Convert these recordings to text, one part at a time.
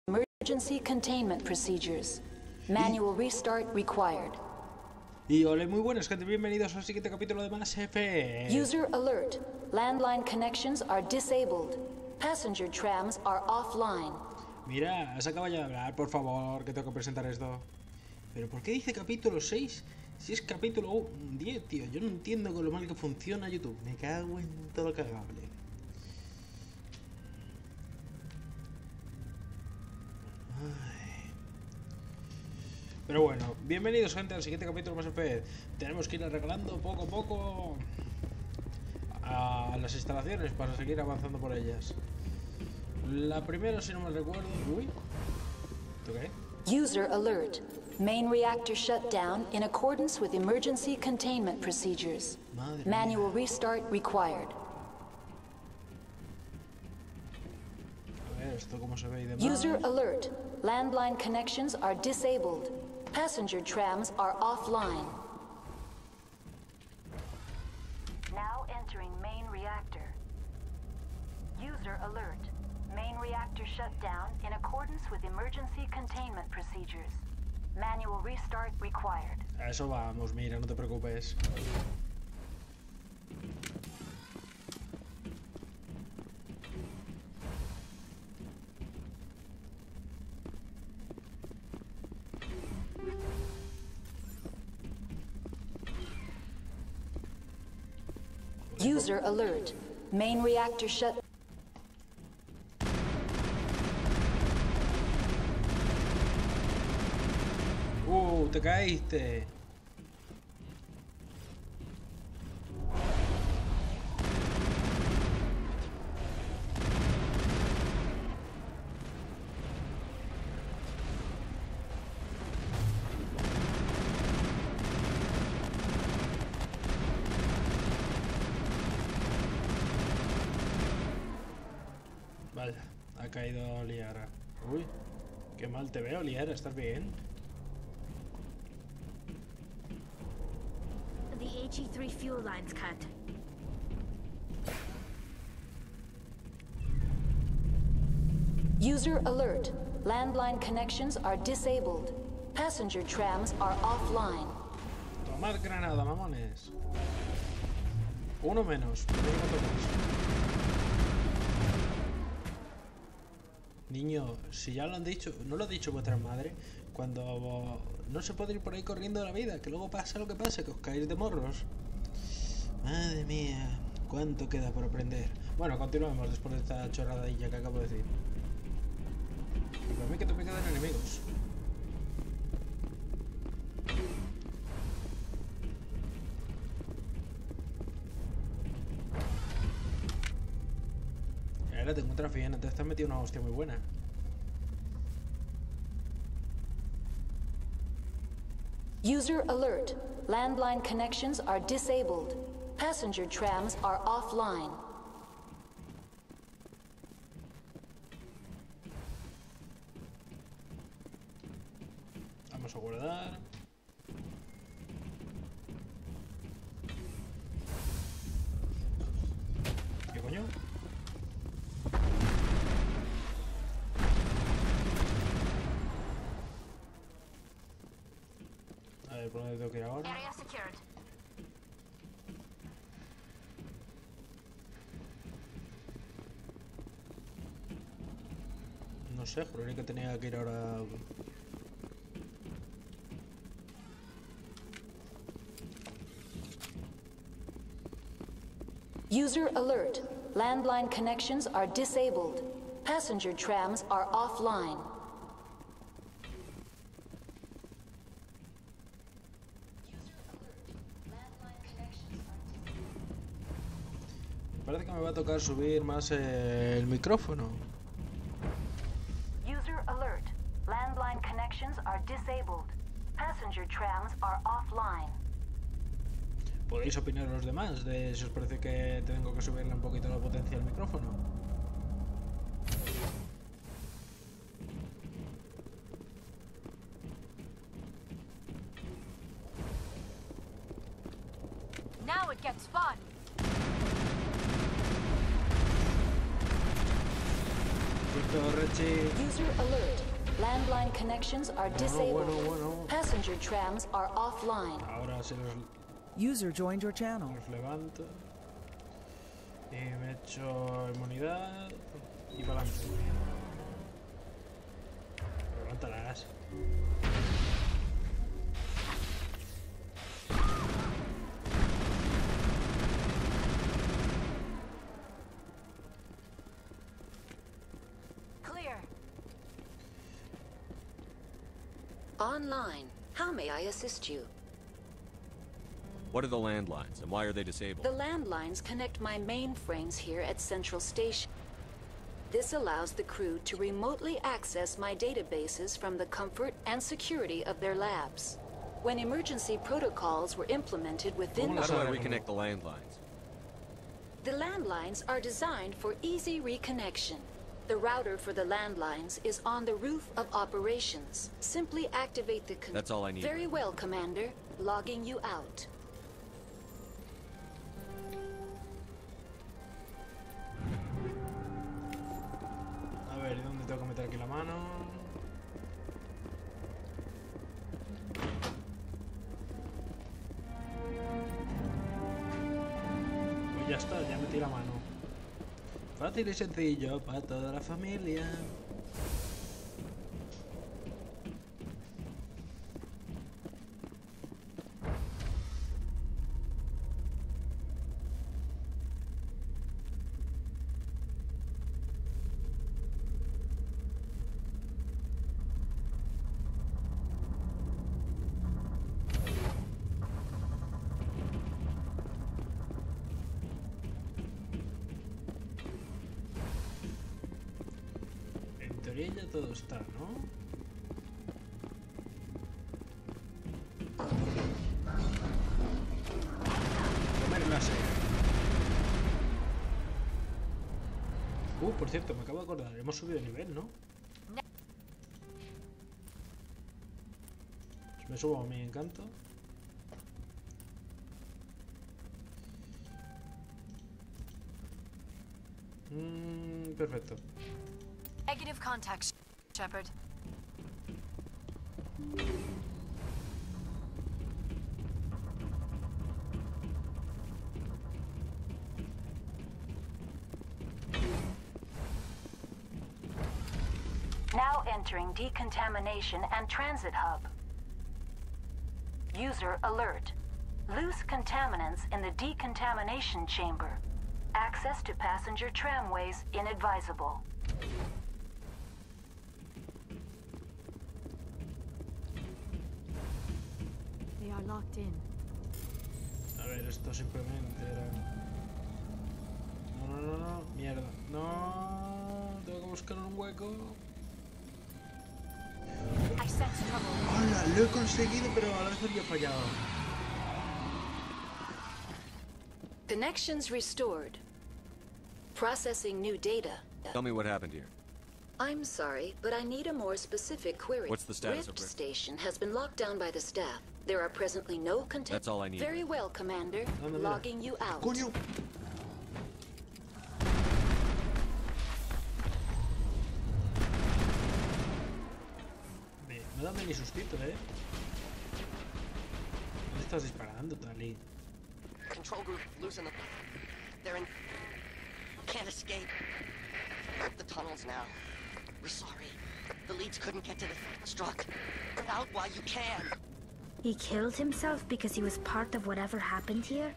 Emergency containment procedures. Manual restart required. Y hola, muy buenas gente, bienvenidos al siguiente capítulo de Mass Effect. User alert. Landline connections are disabled. Passenger trams are offline. Mira, has acabado ya de hablar, por favor, que tengo que presentar esto. ¿Pero por qué dice capítulo 6? Si es capítulo 10, tío. Yo no entiendo con lo mal que funciona YouTube. Me cago en todo lo cagable. Ay. Pero bueno, bienvenidos gente al siguiente capítulo de Mass Effect. Tenemos que ir arreglando poco a poco a las instalaciones para seguir avanzando por ellas. La primera, si no me recuerdo... Uy. ¿Esto qué? User alert. Main reactor shut down in accordance with emergency containment procedures. Manual restart required. A ver, esto cómo se ve y demás. User alert. Landline connections are disabled. Passenger trams are offline. Now entering main reactor. User alert. Main reactor shut down in accordance with emergency containment procedures. Manual restart required. A eso vamos, mira, no te preocupes. User alert. Main reactor shut. Te caíste. Vaya, ha caído Liara. Uy, qué mal te veo, Liara, ¿estás bien? The HE3 fuel line's cut. User alert. Landline connections are disabled. Passenger trams are offline. Tomad granada, mamones. Uno menos. Niño, si ya lo han dicho, ¿no lo ha dicho vuestra madre? Cuando no se puede ir por ahí corriendo de la vida, que luego pasa lo que pasa, que os caéis de morros. Madre mía, cuánto queda por aprender. Bueno, continuemos después de esta chorradilla que acabo de decir. Y para mí que te me quedan enemigos. Ahora te encuentras bien, antes te has metido una hostia muy buena. User alert. Landline connections are disabled. Passenger trams are offline. Vamos a guardar. ¿Qué coño? A ver, ¿por dónde tengo que ir ahora? Area secured. No sé, juraría que tenía que ir ahora. User alert. Landline connections are disabled. Passenger trams are offline. Parece que me va a tocar subir más el micrófono. User alert. Landline connections are disabled. Passenger trams are offline. Podéis opinar los demás de si os parece que tengo que subirle un poquito la potencia al micrófono. Now it gets fun. Listo, Rechi. User alert. landline connections are disabled. Bueno. Passenger trams are offline. Ahora se los User joined your channel. levanto. Y me echo inmunidad. Y para adelante. Levántalas. Clear. Online. How may I assist you? What are the landlines, and why are they disabled? The landlines connect my mainframes here at Central Station. This allows the crew to remotely access my databases from the comfort and security of their labs. When emergency protocols were implemented within How Vamos do I a ver. reconnect the landlines? the landlines are designed for easy reconnection. The router for the landlines is on the roof of operations. Simply activate the That's all I need. Very well, Commander. Logging you out. A ver, ¿dónde tengo que meter aquí la mano? Pues ya está, ya metí la mano. Fácil y sencillo para toda la familia. En teoría ya todo está, ¿no? Comer láser. Por cierto, me acabo de acordar, hemos subido de nivel, ¿no? Me subo a mi encanto. Perfecto. Negative contact, Shepard. Now entering decontamination and transit hub. User alert. Loose contaminants in the decontamination chamber. Access to passenger tramways inadvisable. They are locked in. A ver, esto simplemente era... No, mierda. No, tengo que buscar un hueco. I sense trouble. ¡Hola! Lo he conseguido, pero a la vez había fallado. Connections restored. Processing new data. Tell me what happened here. I'm sorry, but I need a more specific query. What's the status of Rift Rift? Station has been locked down by the staff. There are presently no contact. That's all I need. Very well, Commander. Anda, mira. Logging you out. ¡Coño! No dame ni sustito, ¿eh? ¿Dónde estás disparando, Tali? Control group, loosen them. They're in... Can't escape. The tunnels now. We're sorry. The leads couldn't get to the struck. Get out while you can. He killed himself because he was part of whatever happened here?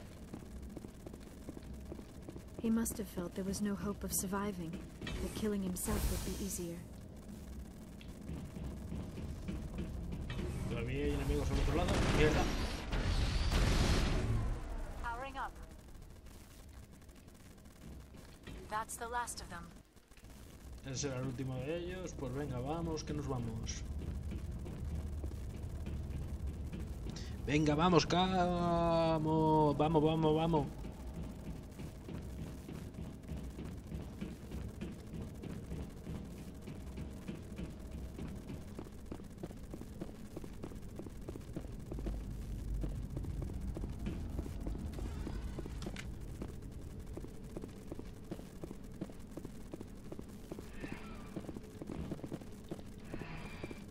He must have felt there was no hope of surviving, that killing himself would be easier. Todavía hay enemigos al otro lado. ¡Mierda! Powering up. That's the last of them. Ese era el último de ellos. Pues venga, vamos, que nos vamos. Venga, vamos, vamos. Vamos.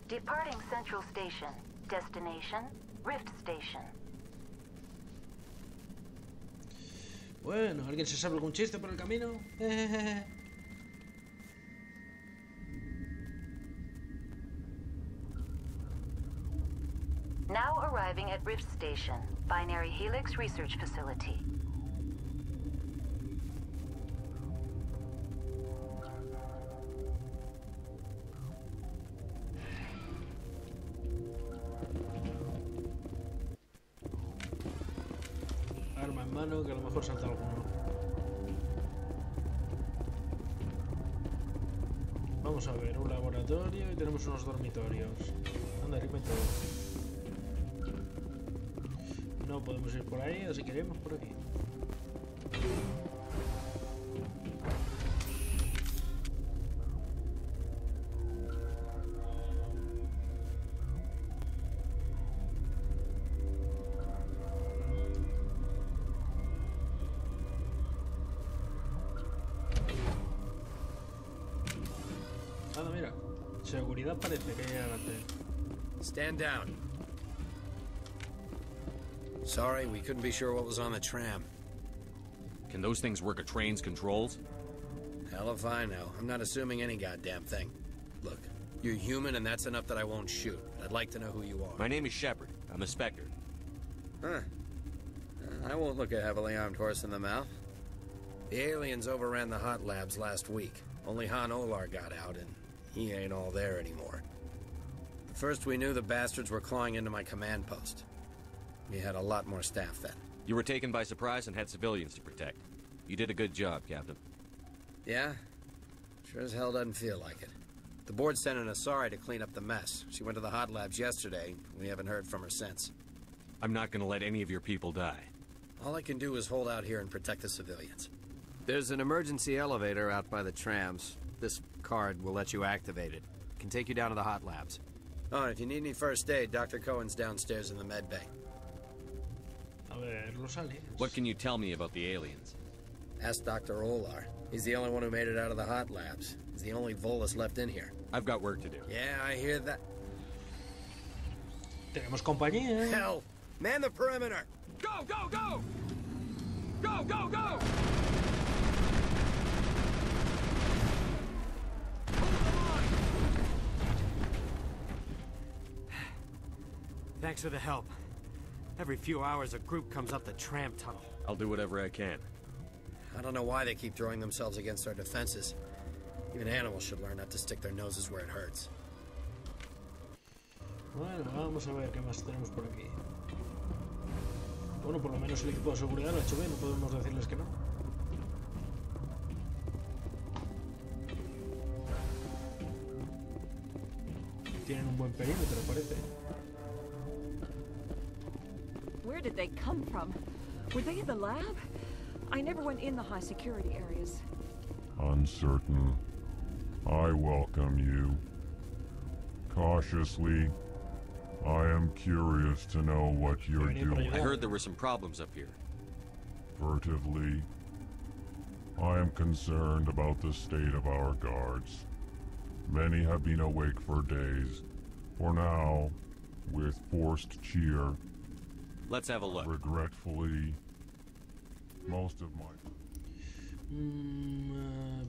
Departing Central Station. Destination, Rift Station. Bueno, ¿alguien se sabe algún chiste por el camino? Now arriving at Rift Station, Binary Helix Research Facility. Arma en mano, que a lo mejor salta alguno. Vamos a ver, un laboratorio y tenemos unos dormitorios. Anda, rime todo. No podemos ir por ahí, así que iremos por aquí. Anda, mira. Seguridad parece que hay adelante. Stand down. Sorry, we couldn't be sure what was on the tram. Can those things work a train's controls? Hell if I know. I'm not assuming any goddamn thing. Look, you're human and that's enough that I won't shoot. I'd like to know who you are. My name is Shepard. I'm a Spectre. Huh. I won't look a heavily armed horse in the mouth. The aliens overran the hot labs last week. Only Han Olar got out, and he ain't all there anymore. First we knew the bastards were clawing into my command post. We had a lot more staff then. You were taken by surprise and had civilians to protect. You did a good job, Captain. Yeah? Sure as hell doesn't feel like it. The board sent an Asari to clean up the mess. She went to the hot labs yesterday. We haven't heard from her since. I'm not gonna let any of your people die. All I can do is hold out here and protect the civilians. There's an emergency elevator out by the trams. This card will let you activate it. Can take you down to the hot labs. Oh, and if you need any first aid, Dr. Cohen's downstairs in the med bay. A ver, los aliens. What can you tell me about the aliens? Ask Dr. Olar. He's the only one who made it out of the hot labs. He's the only Volus left in here. I've got work to do. Yeah, I hear that. Tenemos compañía. Hell! Man the perimeter! Go, go, go! Go, go, go! Thanks for the help. Every few hours, a group comes up the tram tunnel. I'll do whatever I can. I don't know why they keep throwing themselves against our defenses. Even animals should learn not to stick their noses where it hurts. Bueno, vamos a ver qué más tenemos por aquí. Bueno, por lo menos el equipo de seguridad lo ha hecho bien, no podemos decirles que no. Tienen un buen perímetro, parece. Where did they come from? Were they in the lab? I never went in the high security areas. Uncertain. I welcome you. Cautiously, I am curious to know what you're doing. I heard there were some problems up here. Furtively, I am concerned about the state of our guards. Many have been awake for days. For now, with forced cheer. Let's have a look. Regretfully, most of my... Un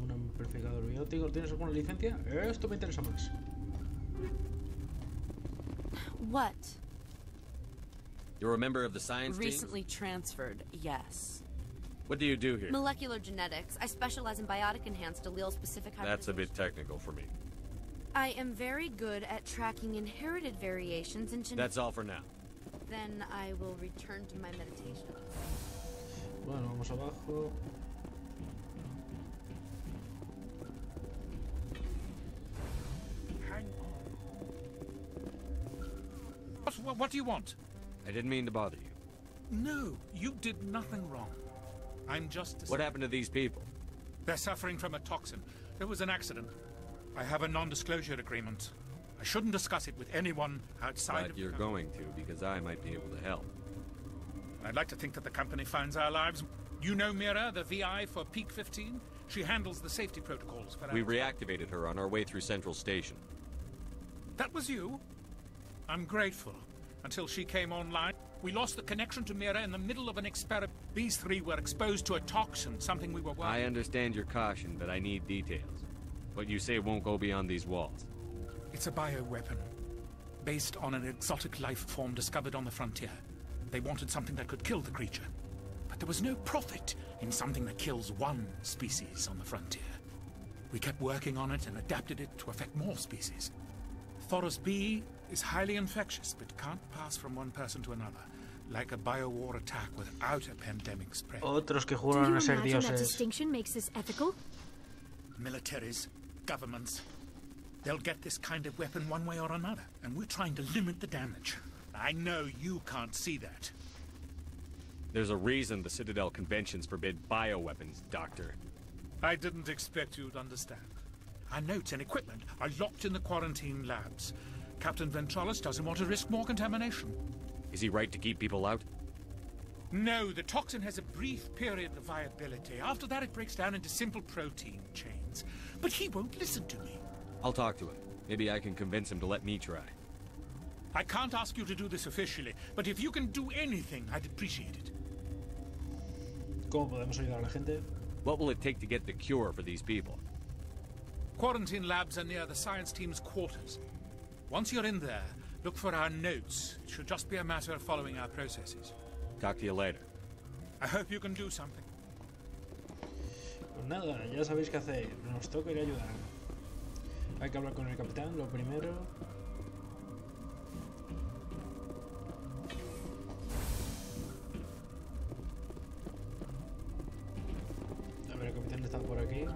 amplificador biótico. ¿Tienes alguna licencia? Esto me interesa más. What? You're a member of the science team? Recently transferred, yes. What do you do here? Molecular genetics. I specialize in biotic-enhanced allele-specific hybridization. That's a bit technical for me. I am very good at tracking inherited variations in genetic... That's all for now. Then I will return to my meditation. Bueno, vamos abajo. Hang on. What do you want? I didn't mean to bother you. No, you did nothing wrong. I'm just... What happened to these people? They're suffering from a toxin. There was an accident. I have a non-disclosure agreement. I shouldn't discuss it with anyone outside of... But you're going to, because I might be able to help. I'd like to think that the company finds our lives. You know Mira, the VI for Peak 15? She handles the safety protocols for... We reactivated her on our way through Central Station. That was you? I'm grateful. Until she came online, we lost the connection to Mira in the middle of an experiment. These three were exposed to a toxin, something we were working. I understand your caution, but I need details. What you say won't go beyond these walls. It's a bioweapon, based on an exotic life form discovered on the frontier. They wanted something that could kill the creature. But there was no profit in something that kills one species on the frontier. We kept working on it and adapted it to affect more species. Thoros B is highly infectious, but can't pass from one person to another, like a biowar attack without a pandemic spread. Otros que jugaron a ser that dioses. distinction makes this ethical? Militaries, governments, they'll get this kind of weapon one way or another, and we're trying to limit the damage. I know you can't see that. There's a reason the Citadel conventions forbid bioweapons, Doctor. I didn't expect you'd understand. Our notes and equipment are locked in the quarantine labs. Captain Ventralis doesn't want to risk more contamination. Is he right to keep people out? No, the toxin has a brief period of viability. After that, it breaks down into simple protein chains. But he won't listen to me. I'll talk to him. Maybe I can convince him to let me try. I can't ask you to do this officially, but if you can do anything, I'd appreciate it. ¿Cómo podemos ayudar a la gente? What will it take to get the cure for these people? Quarantine labs are near the science team's quarters. Once you're in there, look for our notes. It should just be a matter of following our processes. Talk to you later. I hope you can do something. Pues nada, ya sabéis qué hacer. Nos toca ir a ayudar. Hay que hablar con el capitán, lo primero. A ver, el capitán está por aquí.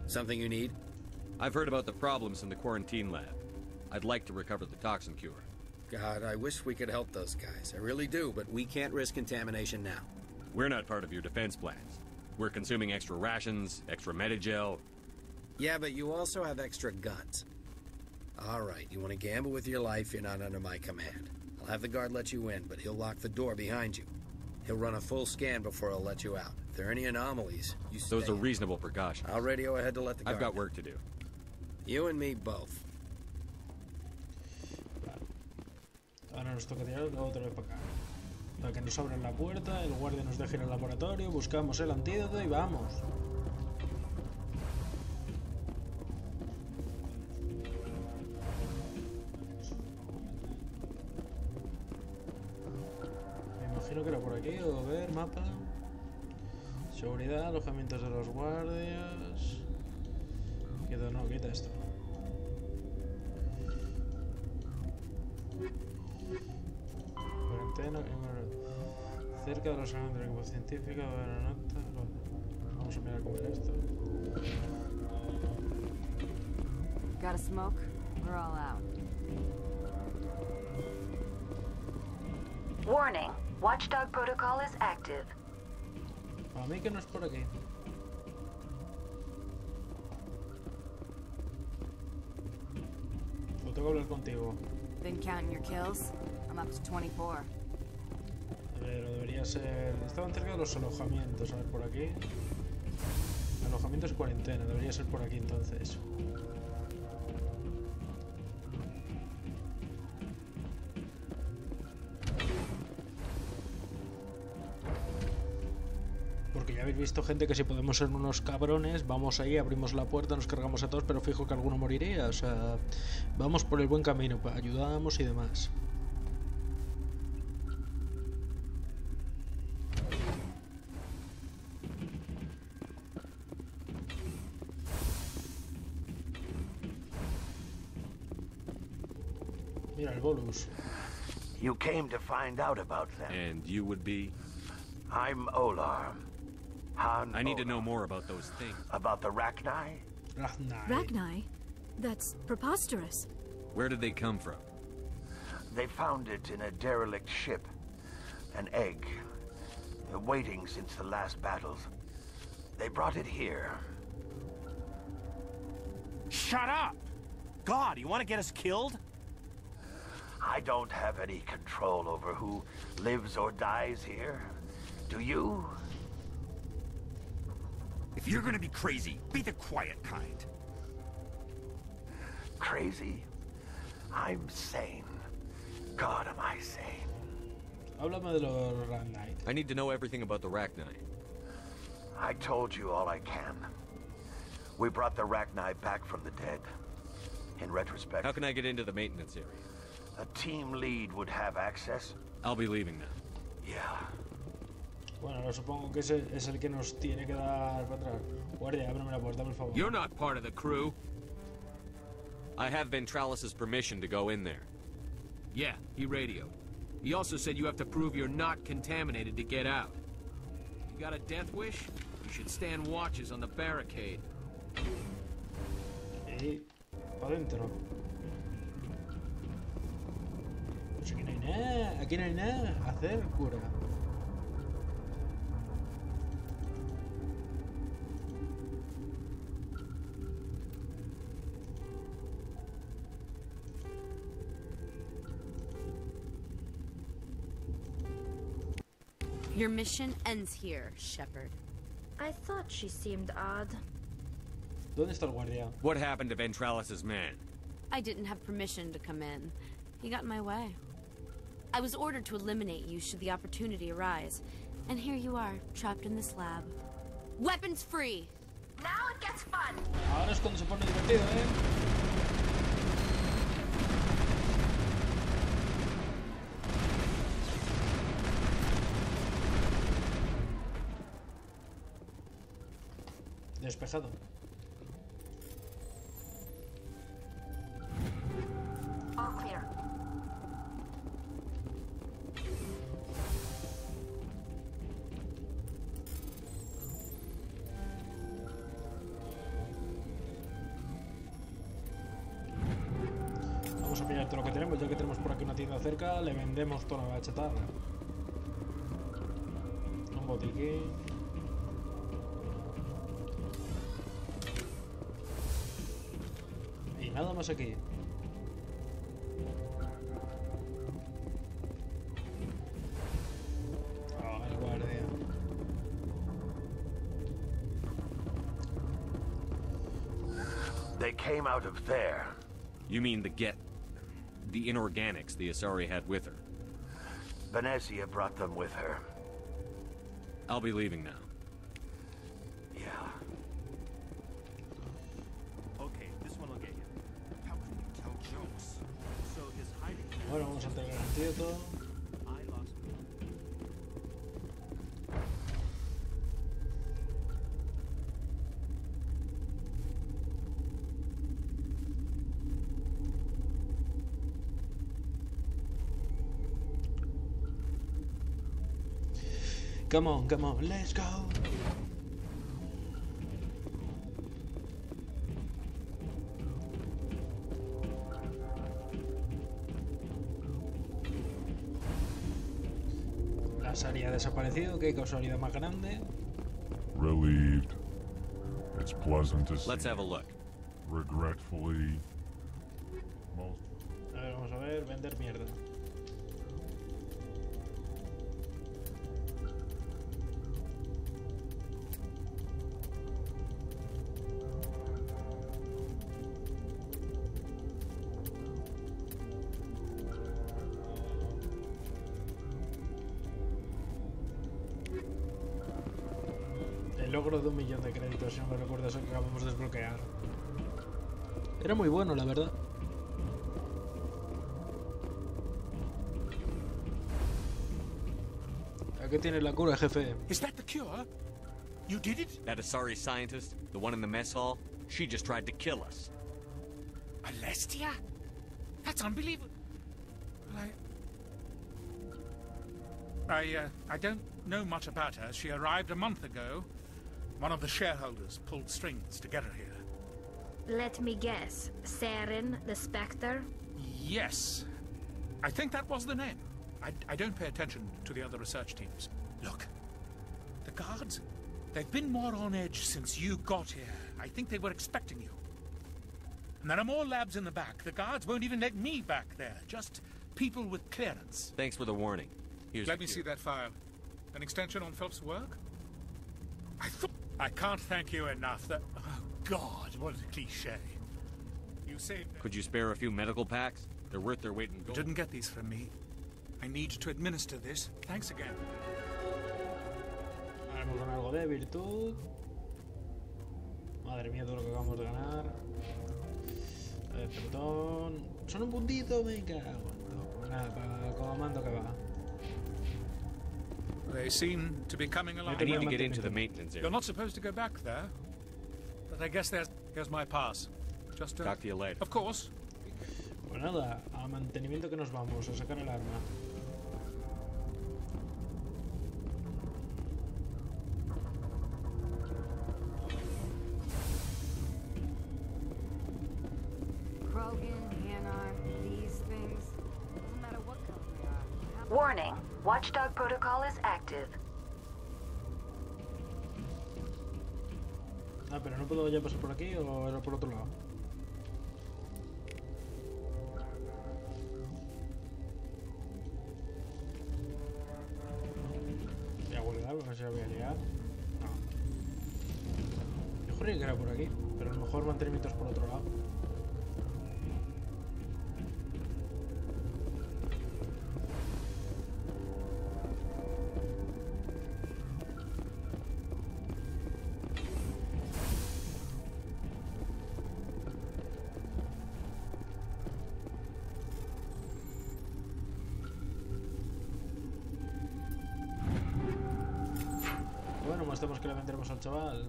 Something you need? I've heard about the problems in the quarantine lab. I'd like to recover the toxin cure. God, I wish we could help those guys. I really do, but we can't risk contamination now. We're not part of your defense plans. We're consuming extra rations, extra Medigel. Yeah, but you also have extra guns. All right, you want to gamble with your life, you're not under my command. I'll have the guard let you in, but he'll lock the door behind you. He'll run a full scan before he'll let you out. If there are any anomalies, you stay. Those are reasonable precautions. I'll radio ahead to let the guard I've got in. work to do. You and me both. Ahora nos toca tirar otra vez para acá. Para que nos abran la puerta, el guardia nos deje en el laboratorio, buscamos el antídoto y vamos. Me imagino que era por aquí, o ver, mapa. Seguridad, alojamientos de los guardias. Quita, no, quita esto. Cuarentena, cerca de los órganos del equipo científico, vamos a mirar cómo era esto. Got a smoke? We're all out. Warning, Watchdog protocol is active. A mí que no es por aquí. O tengo que hablar contigo. Been counting your kills? I'm up to 24. Pero debería ser... Estaban cerca de los alojamientos, a ver, por aquí. Alojamientos y cuarentena, debería ser por aquí entonces. Porque ya habéis visto, gente, que si podemos ser unos cabrones, vamos ahí, abrimos la puerta, nos cargamos a todos, pero fijo que alguno moriría. O sea, vamos por el buen camino, ayudamos y demás. Mira el bolus. You came to find out about them. And you would be? I'm Olar. I need to know more about those things. About the Rachni? Rachni? That's preposterous. Where did they come from? They found it in a derelict ship. An egg. Waiting since the last battles. They brought it here. Shut up! god, you want to get us killed? I don't have any control over who lives or dies here. Do you? If you're gonna be crazy, be the quiet kind. Crazy? I'm sane. God, am I sane. Háblame de los Ragnight. I need to know everything about the Ragni. I told you all I can. We brought the Ragni back from the dead. In retrospect... How can I get into the maintenance area? A team lead would have access. I'll be leaving now. Yeah. Bueno, ahora supongo que ese es el que nos tiene que dar para atrás. Guardia, ábreme la puerta, por favor. You're not part of the crew. I have Ventralis's permission to go in there. Yeah, he radioed. He also said you have to prove you're not contaminated to get out. You got a death wish? You should stand watches on the barricade. Y para adentro. Pues aquí no hay nada, aquí no hay nada. Hacer cura. Your mission ends here, Shepard. I thought she seemed odd. ¿Dónde está el guardia? What happened to Ventralis's man? I didn't have permission to come in. He got in my way. I was ordered to eliminate you should the opportunity arise. And here you are, trapped in this lab. Weapons free! Now it gets fun! Ahora es cuando se pone divertido, ¿eh? Despejado. All clear. Vamos a pillar todo lo que tenemos, ya que tenemos por aquí una tienda cerca, le vendemos toda la chatarra. Un botiquín. Y nada más aquí. Oh, el guardia. They came out of there. You mean the inorganics the Asari had with her? Venezia brought them with her. I'll be leaving now. Yeah. Okay, this one will get you. How can you tell jokes? So his hiding... Bueno, vamos a entregar el antídoto. I lost me. Come on, let's go. La Asari ha desaparecido, qué casualidad más grande. Relieved. It's pleasant to see. Let's have a look. Regretfully, most... A ver, vamos a ver, vender mierda. El logro de 1 millón de créditos, si no me recuerdo, eso que acabamos de desbloquear. Era muy bueno, la verdad. Aquí tienes la cura, jefe. Is that the cure? You did it? That Asari scientist, the one in the mess hall, she just tried to kill us. Alestia? That's unbelievable. I don't know much about her. She arrived a month ago. One of the shareholders pulled strings to get her here. Let me guess. Saren, the Spectre? Yes. I think that was the name. I don't pay attention to the other research teams. Look, the guards, they've been more on edge since you got here. I think they were expecting you. And there are more labs in the back. The guards won't even let me back there. Just people with clearance. Thanks for the warning. Here's Let me see that file. An extension on Phelps' work? I can't thank you enough. That... Oh, God, what a cliche. You saved... Could you spare a few medical packs? They're worth their weight in You gold. didn't get these from me. I need to administer this. Thanks again. Haremos con algo de virtud. Madre mía, todo lo que acabamos de ganar. Pelotón. Son un puntito, venga. Bueno, pues nada, para el comando que va. They seem to be coming along. I need to get into the maintenance area. You're not supposed to go back there. But I guess here's my pass. Just Talk to you later. Of course. Pues nada, a mantenimiento que nos vamos, a sacar el arma. Warning, Watchdog protocol is active. Ah, pero no puedo ya pasar por aquí o era por otro lado. Voy a guardar, a ver si la voy a liar. No. Yo juraría que era por aquí, pero a lo mejor mantenimiento es por otro lado. Tenemos que le venderemos al chaval.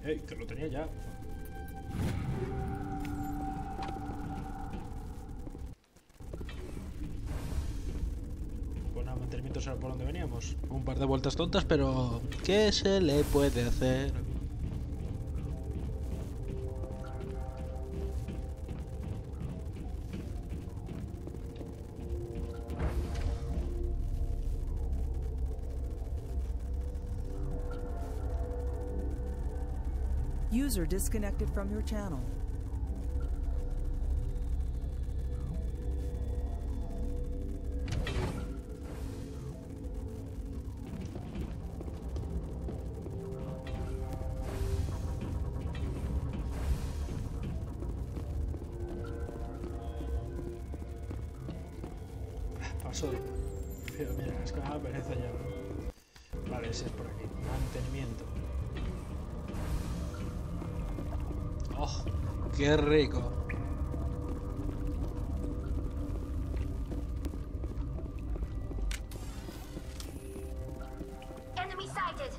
¡Ey! Que lo tenía ya. Bueno, mantenimiento será por donde veníamos. Un par de vueltas tontas, pero ¿qué se le puede hacer? User disconnected from your channel. Paso. Mira, es que me da pereza ya. Vale, ese es por aquí. Mantenimiento. ¡Oh! ¡Qué rico! Enemy sighted.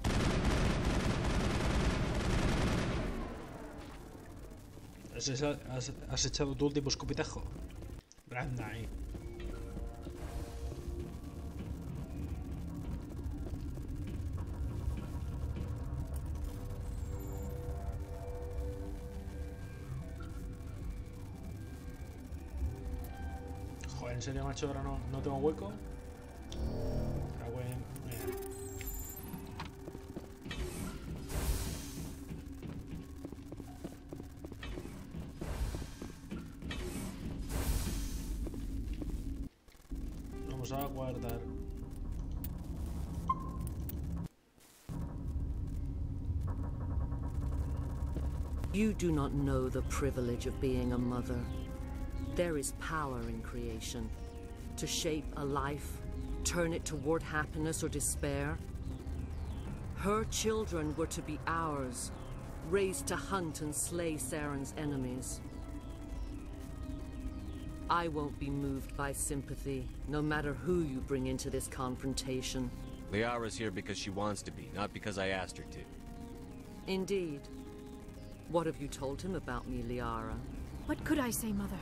¿Has echado tu último escupitajo? Gran ahí. ¿En serio, macho? Ahora no tengo hueco. Pero bueno, mira. Vamos a guardar. You do not know the privilege of being a mother. There is power in creation. To shape a life, turn it toward happiness or despair. Her children were to be ours, raised to hunt and slay Saren's enemies. I won't be moved by sympathy, no matter who you bring into this confrontation. Liara's here because she wants to be, not because I asked her to. Indeed. What have you told him about me, Liara? What could I say, Mother?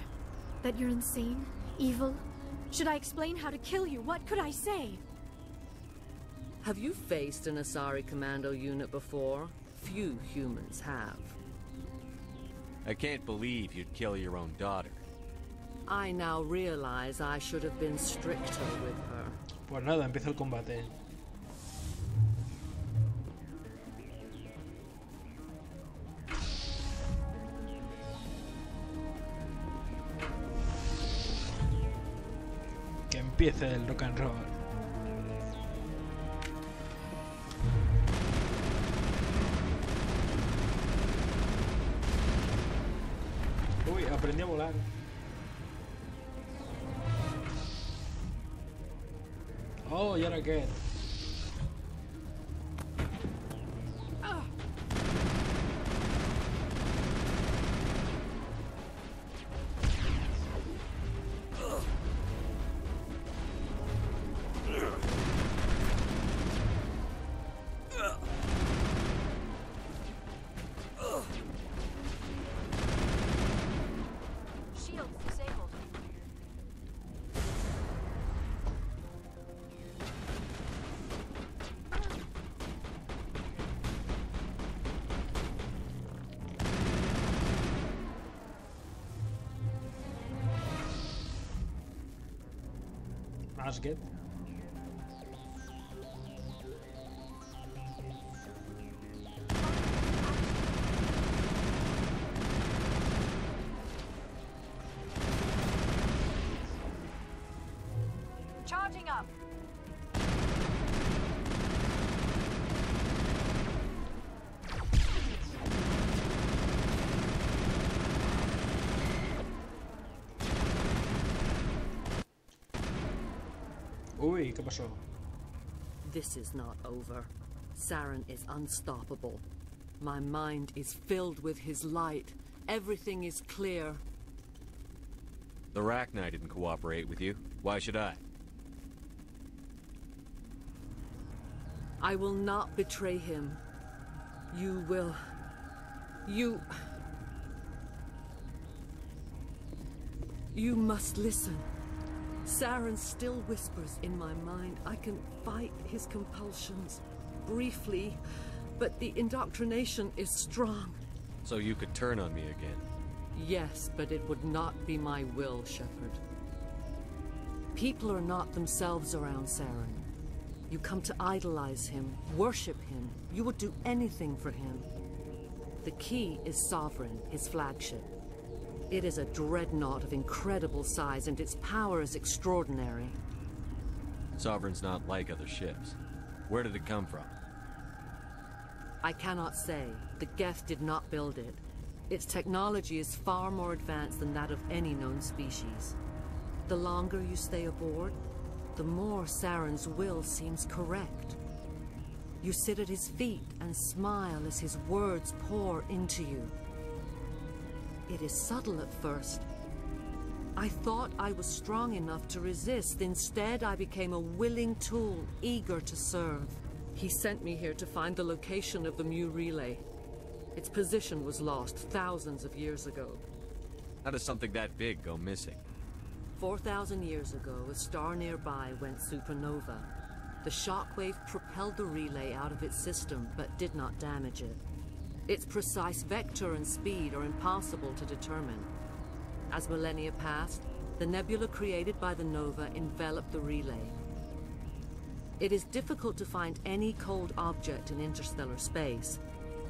That you're insane? Evil? Should I explain how to kill you? What could I say? Have you faced an Asari commando unit before? Few humans have. I can't believe you'd kill your own daughter. I now realize I should have been stricter with her. Pues nada, empieza el combate. empiece el rock and roll. Uy, aprendí a volar. Oh, ¿y ahora qué? That's good. Charging up. Uy, ¿qué pasó? This is not over. Saren is unstoppable. My mind is filled with his light. Everything is clear. The Rachni didn't cooperate with you. Why should I? I will not betray him. You will... You must listen. Saren still whispers in my mind. I can fight his compulsions, briefly, but the indoctrination is strong. So you could turn on me again? Yes, but it would not be my will, Shepard. People are not themselves around Saren. You come to idolize him, worship him. You would do anything for him. The key is Sovereign, his flagship. It is a dreadnought of incredible size, and its power is extraordinary. Sovereign's not like other ships. Where did it come from? I cannot say. The Geth did not build it. Its technology is far more advanced than that of any known species. The longer you stay aboard, the more Saren's will seems correct. You sit at his feet and smile as his words pour into you. It is subtle at first. I thought I was strong enough to resist. Instead, I became a willing tool, eager to serve. He sent me here to find the location of the Mu relay. Its position was lost thousands of years ago. How does something that big go missing? 4,000 years ago, a star nearby went supernova. The shockwave propelled the relay out of its system, but did not damage it. Its precise vector and speed are impossible to determine. As millennia passed, the nebula created by the nova enveloped the relay. It is difficult to find any cold object in interstellar space,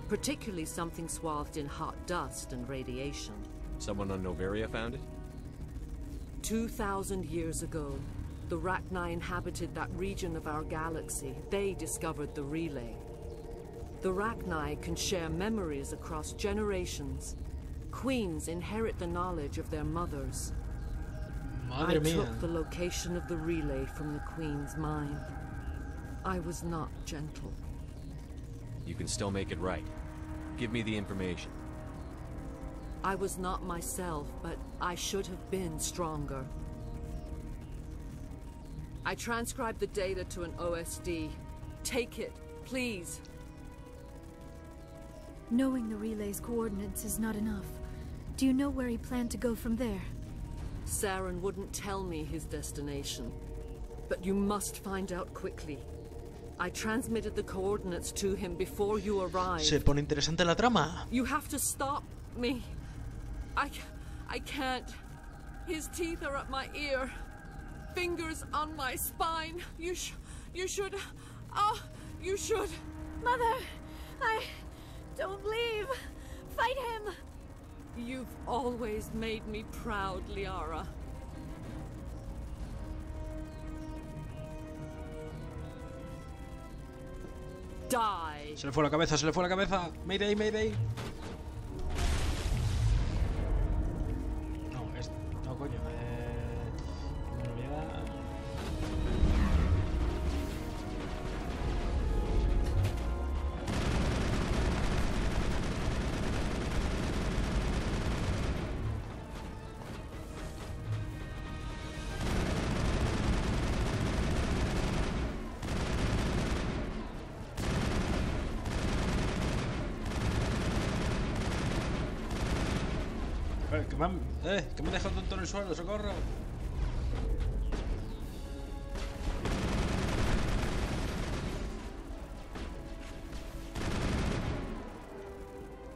particularly something swathed in hot dust and radiation. Someone on Noveria found it? 2,000 years ago, the Rachni inhabited that region of our galaxy. They discovered the relay. The Rachni can share memories across generations. Queens inherit the knowledge of their mothers. Madre mía. I took the location of the relay from the Queen's mind. I was not gentle. You can still make it right. Give me the information. I was not myself, but I should have been stronger. I transcribed the data to an OSD. Take it, please. Knowing the relay's coordinates is not enough. Do you know where he planned to go from there? Saren wouldn't tell me his destination. But you must find out quickly. I transmitted the coordinates to him before you arrived. Se pone interesante la trama. You have to stop me. I can't. His teeth are at my ear. Fingers on my spine. You should. Oh, you should. Mother, don't leave. Fight him. You've always made me proud, Liara. Se le fue la cabeza, se le fue la cabeza. Mayday, mayday. No, no, coño. En realidad... que me he dejado tonto en el suelo, socorro.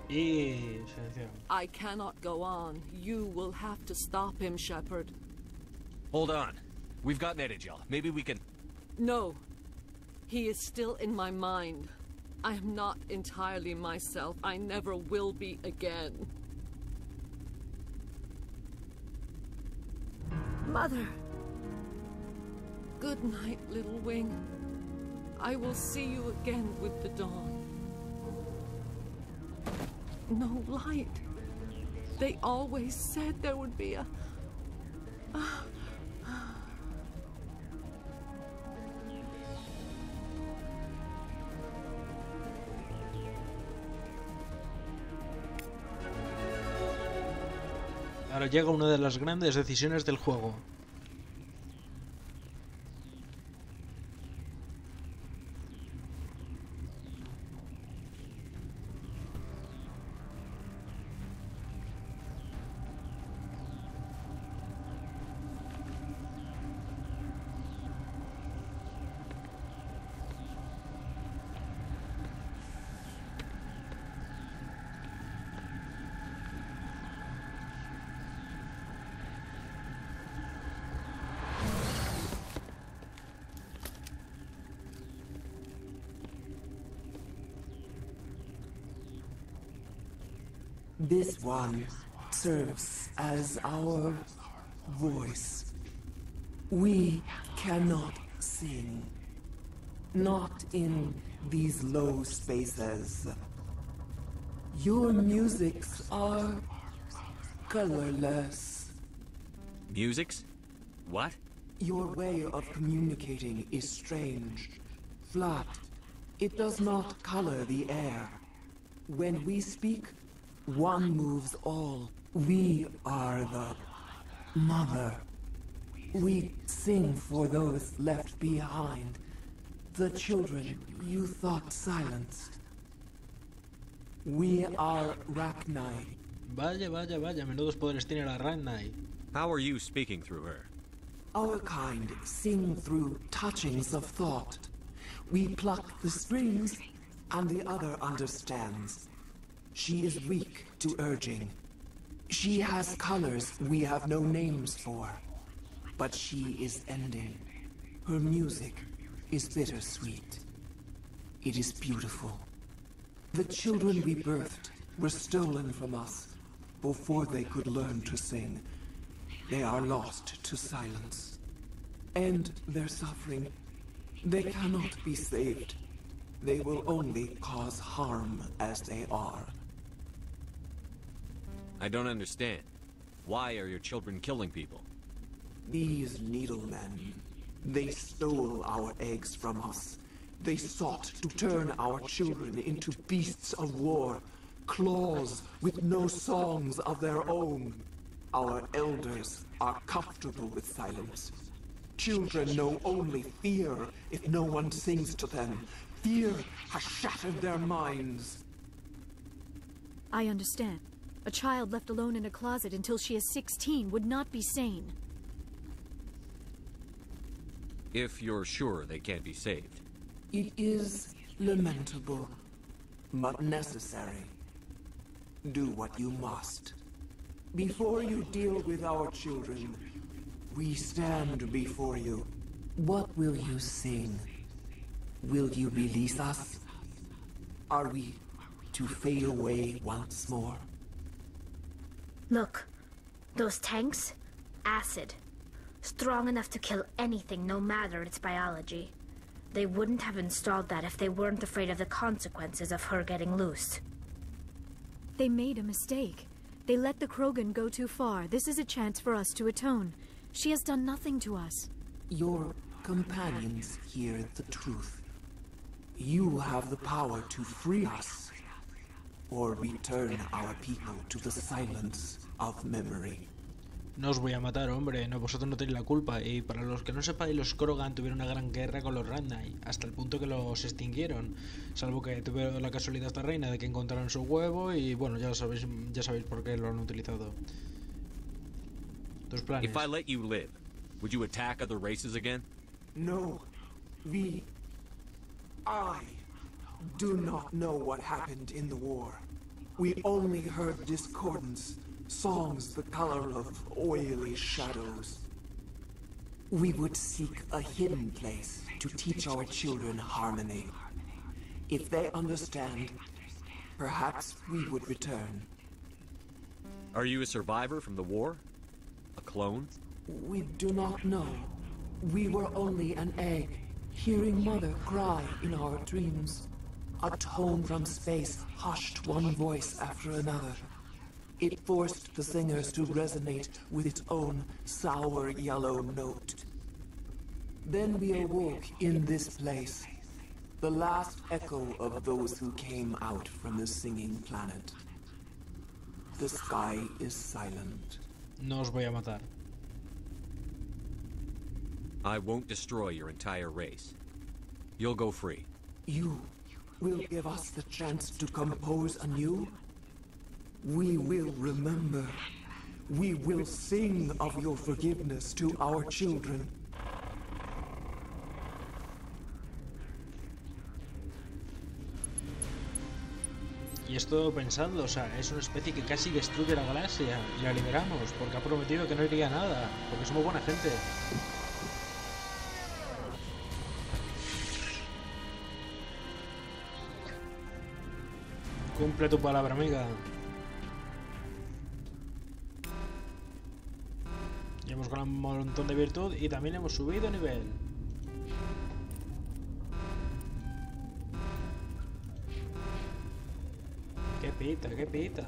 Y silencio. I cannot go on. You will have to stop him, Shepard. Hold on. We've got Netagel. Maybe we can... No. He is still in my mind. I am not entirely myself. I never will be again. Mother. Good night, little wing. I will see you again with the dawn. No light. They always said there would be a... Ahora llega una de las grandes decisiones del juego. This one serves as our voice. We cannot sing. Not in these low spaces. Your musics are colorless. Musics? What? Your way of communicating is strange. Flat. It does not color the air. When we speak, one moves all. We are the mother. We sing for those left behind. The children you thought silenced. We are Rachni. Vaya, vaya, vaya, menudos poderes tiene la Rachni. How are you speaking through her? Our kind sing through touchings of thought. We pluck the strings, and the other understands. She is weak to urging. She has colors we have no names for. But she is ending. Her music is bittersweet. It is beautiful. The children we birthed were stolen from us before they could learn to sing. They are lost to silence. And their suffering, they cannot be saved. They will only cause harm as they are. I don't understand. Why are your children killing people? These needlemen, they stole our eggs from us. They sought to turn our children into beasts of war, claws with no songs of their own. Our elders are comfortable with silence. Children know only fear if no one sings to them. Fear has shattered their minds. I understand. A child left alone in a closet until she is 16 would not be sane. If you're sure they can't be saved. It is lamentable, but necessary. Do what you must. Before you deal with our children, we stand before you. What will you sing? Will you release us? Are we to fade away once more? Look, those tanks? Acid. Strong enough to kill anything, no matter its biology. They wouldn't have installed that if they weren't afraid of the consequences of her getting loose. They made a mistake. They let the Krogan go too far. This is a chance for us to atone. She has done nothing to us. Your companions hear the truth. You have the power to free us, or return our people to the silence of memory. No os voy a matar, hombre, no, vosotros no tenéis la culpa. Y para los que no sepáis, los Krogan tuvieron una gran guerra con los Randai, hasta el punto que los extinguieron. Salvo que tuvieron la casualidad esta reina de que encontraron su huevo y bueno, ya sabéis por qué lo han utilizado. Tus planes. If I let you live, would you attack other races again? No. I do not know what happened in the war. We only heard discordance. Songs the color of oily shadows. We would seek a hidden place to teach our children harmony. If they understand, perhaps we would return. Are you a survivor from the war? A clone? We do not know. We were only an egg, hearing Mother cry in our dreams. A tone from space hushed one voice after another. It forced the singers to resonate with its own sour yellow note. Then we awoke in this place, the last echo of those who came out from the singing planet. The sky is silent. No os voy a matar. I won't destroy your entire race. You'll go free. You will give us the chance to compose anew? We will remember. We will sing of your forgiveness to our children. Y esto pensando, o sea, es una especie que casi destruye la galaxia y la liberamos, porque ha prometido que no iría nada, porque somos buena gente. Cumple tu palabra, amiga. Y hemos ganado un montón de virtud y también hemos subido nivel. Qué pita, qué pita.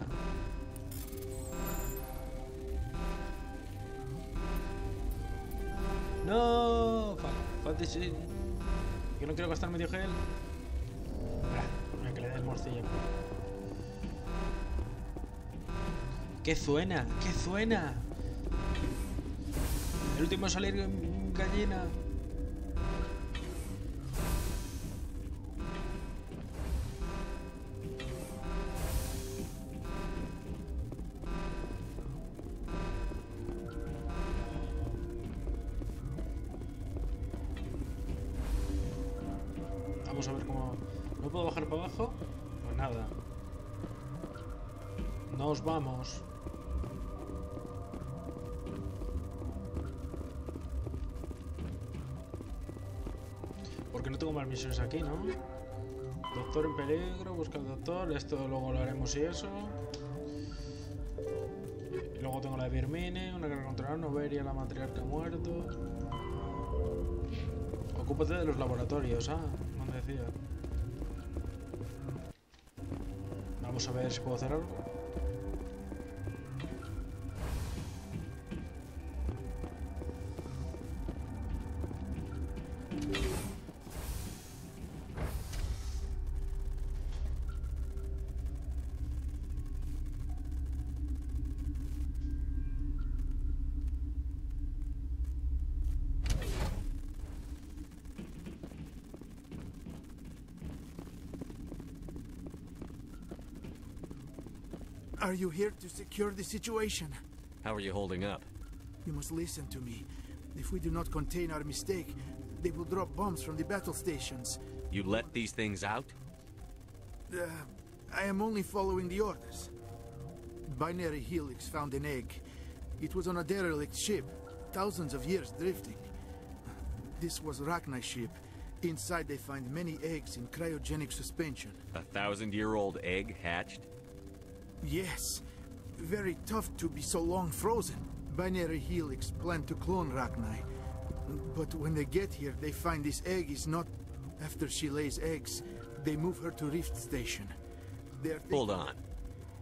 No, fantasy. Que no quiero gastar medio gel. Que le dé el morcillo. ¿Qué suena? ¿Qué suena? El último a salir gallina. Vamos a ver cómo... ¿No puedo bajar para abajo? Pues nada. Nos vamos. Porque no tengo más misiones aquí, ¿no? Doctor en peligro, busca al doctor. Esto luego lo haremos y eso. Y luego tengo la de Birmine, una guerra contra la Noveria, la matriarca muerto. Ocúpate de los laboratorios, no me decía. Vamos a ver si puedo hacer algo. Are you here to secure the situation? How are you holding up? You must listen to me. If we do not contain our mistake, they will drop bombs from the battle stations. You let these things out? I am only following the orders. Binary Helix found an egg. It was on a derelict ship, thousands of years drifting. This was Rachni's ship. Inside they find many eggs in cryogenic suspension. 1,000-year-old egg hatched? Yes. Very tough to be so long frozen. Binary Helix planned to clone Rachni. But when they get here, they find this egg is not After she lays eggs, they move her to Rift Station. Hold on.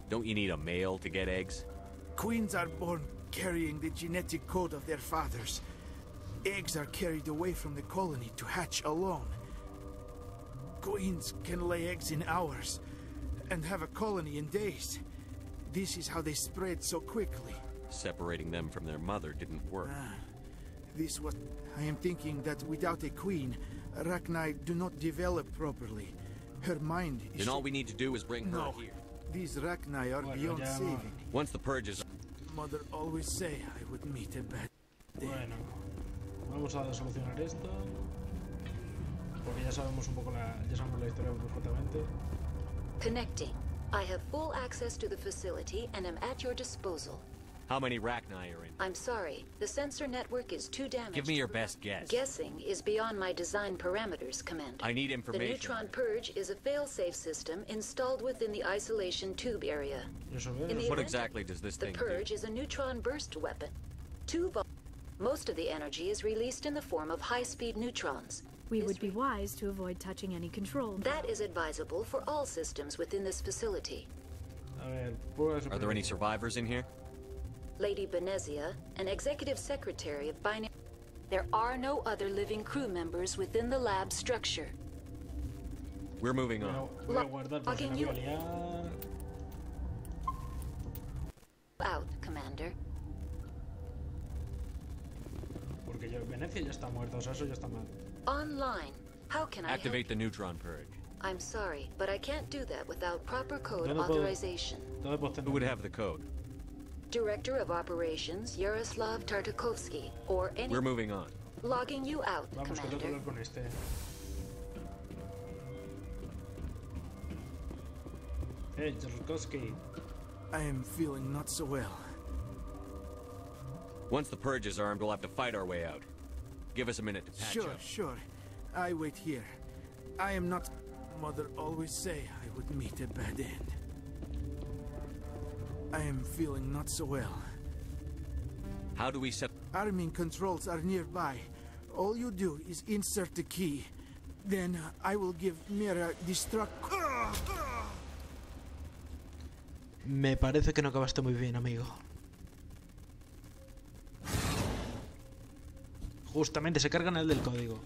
Don't you need a male to get eggs? Queens are born carrying the genetic code of their fathers. Eggs are carried away from the colony to hatch alone. Queens can lay eggs in hours and have a colony in days. This is how they spread so quickly. Separating them from their mother didn't work. This was... I am thinking that without a queen, Rachni do not develop properly. Her mind is... Then all we need to do is bring her here. These Rachni are beyond saving. Once the purge is... Mother always say I would meet a bad day. Bueno, vamos a solucionar esto. Porque ya sabemos un poco ya sabemos la historia perfectamente. Connecting. I have full access to the facility and am at your disposal. How many Rachni are in? I'm sorry. The sensor network is too damaged. Give me your best guess. Guessing is beyond my design parameters, Commander. I need information. The neutron purge is a fail-safe system installed within the isolation tube area. What exactly does this thing do? The purge is a neutron burst weapon. Most of the energy is released in the form of high-speed neutrons. We would be wise to avoid touching any control. That is advisable for all systems within this facility. Are there any survivors in here? Lady Benezia, an executive secretary of Binary. There are no other living crew members within the lab structure. We're moving on. Logging you out, Commander. Porque Venecia ya está muerta, o sea, eso ya está mal. Online. How can I activate the neutron purge? I'm sorry, but I can't do that without proper code authorization. Who would have the code? Director of Operations, Yaroslav Tartakovsky, or any... We're moving on. Logging you out, Vamos, Commander. Con este. Hey, Tartakovsky. I am feeling not so well. Once the purge is armed, we'll have to fight our way out. Give us a minute to patch up. Sure. I wait here. I am not... Mother always say I would meet a bad end. I am feeling not so well. How do we set... Arming controls are nearby. All you do is insert the key. Then I will give Mira destruct... Me parece que no acabaste muy bien, amigo. Justamente, se cargan el del código.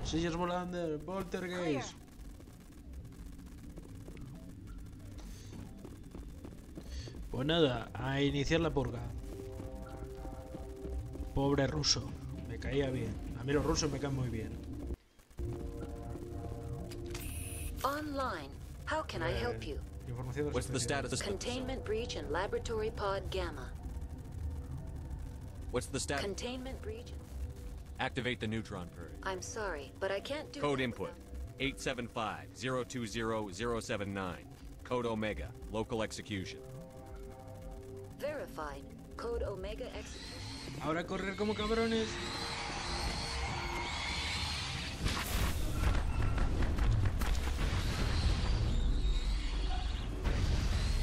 Sillas volando, poltergeist. Pues nada, a iniciar la purga. Pobre ruso, me caía bien. A mí los rusos me caen muy bien. Online. How can I help you? What's the status? Containment breach in laboratory pod Gamma. What's the status? Containment breach. Activate the neutron purge. I'm sorry, but I can't do Code input 875-020-079. Code Omega. Local execution. Verified. Code Omega execution. Ahora correr como cabrones.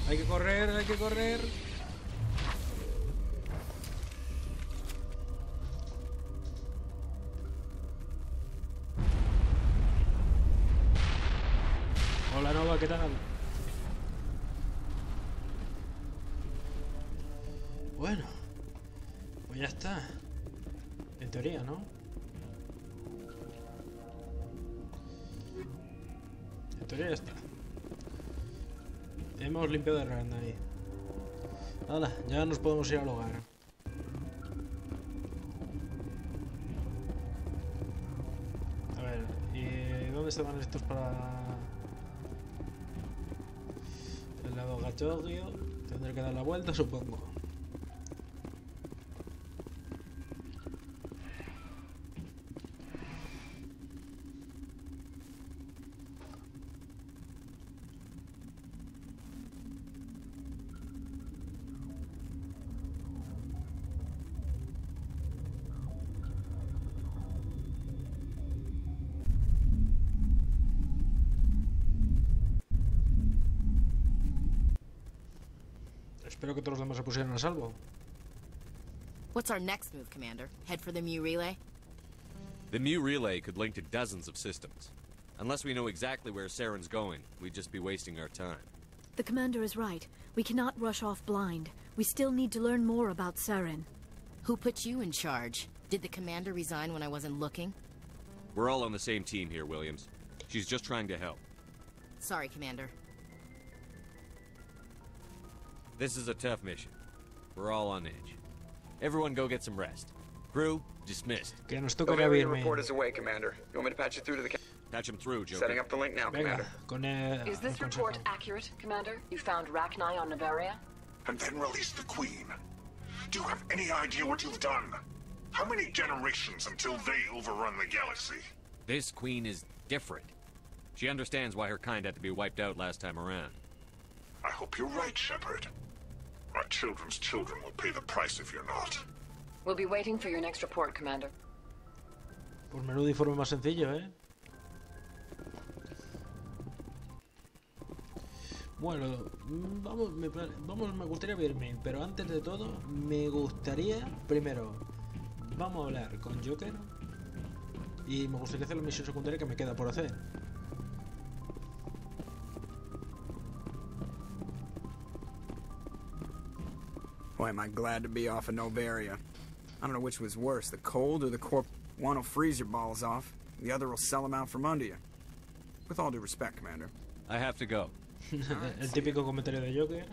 Hay que correr, hay que correr. Hola Nova, ¿qué tal? Bueno, pues ya está. En teoría, ¿no? En teoría ya está. Hemos limpiado de Gran ahí. Hala, ya nos podemos ir al hogar. A ver, ¿y dónde se van estos para...? El laboratorio. Tendré que dar la vuelta, supongo. Espero que todos los demás se pusieran a salvo. What's our next move, Commander? Head for the Mu relay? The Mu relay could link to dozens of systems. Unless we know exactly where Saren's going, we'd just be wasting our time. The commander is right. We cannot rush off blind. We still need to learn more about Saren. Who put you in charge? Did the commander resign when I wasn't looking? We're all on the same team here, Williams. She's just trying to help. Sorry, Commander. This is a tough mission. We're all on edge. Everyone go get some rest. Crew, dismissed. Que nos toca bien. Report is away, Commander. You want me to patch you through to the... Patch him through, Joker. Setting up the link now, Commander. Is this report accurate, Commander? You found Rachni on Nevaria? And then release the Queen. Do you have any idea what you've done? How many generations until they overrun the galaxy? This Queen is different. She understands why her kind had to be wiped out last time around. I hope you're right, Shepard. Our children's children will pay the price if you're not. We'll be waiting for your next report, Commander. Pues menudo informe más sencillo, ¿eh? Bueno, me gustaría ver mail, pero antes de todo, me gustaría, primero, vamos a hablar con Joker y me gustaría hacer la misión secundaria que me queda por hacer. Boy, am I glad to be off of Novaria. I don't know which was worse, the cold or the corp. One will freeze your balls off, the other will sell them out from under you. With all due respect, Commander. I have to go. El típico comentario de Joker.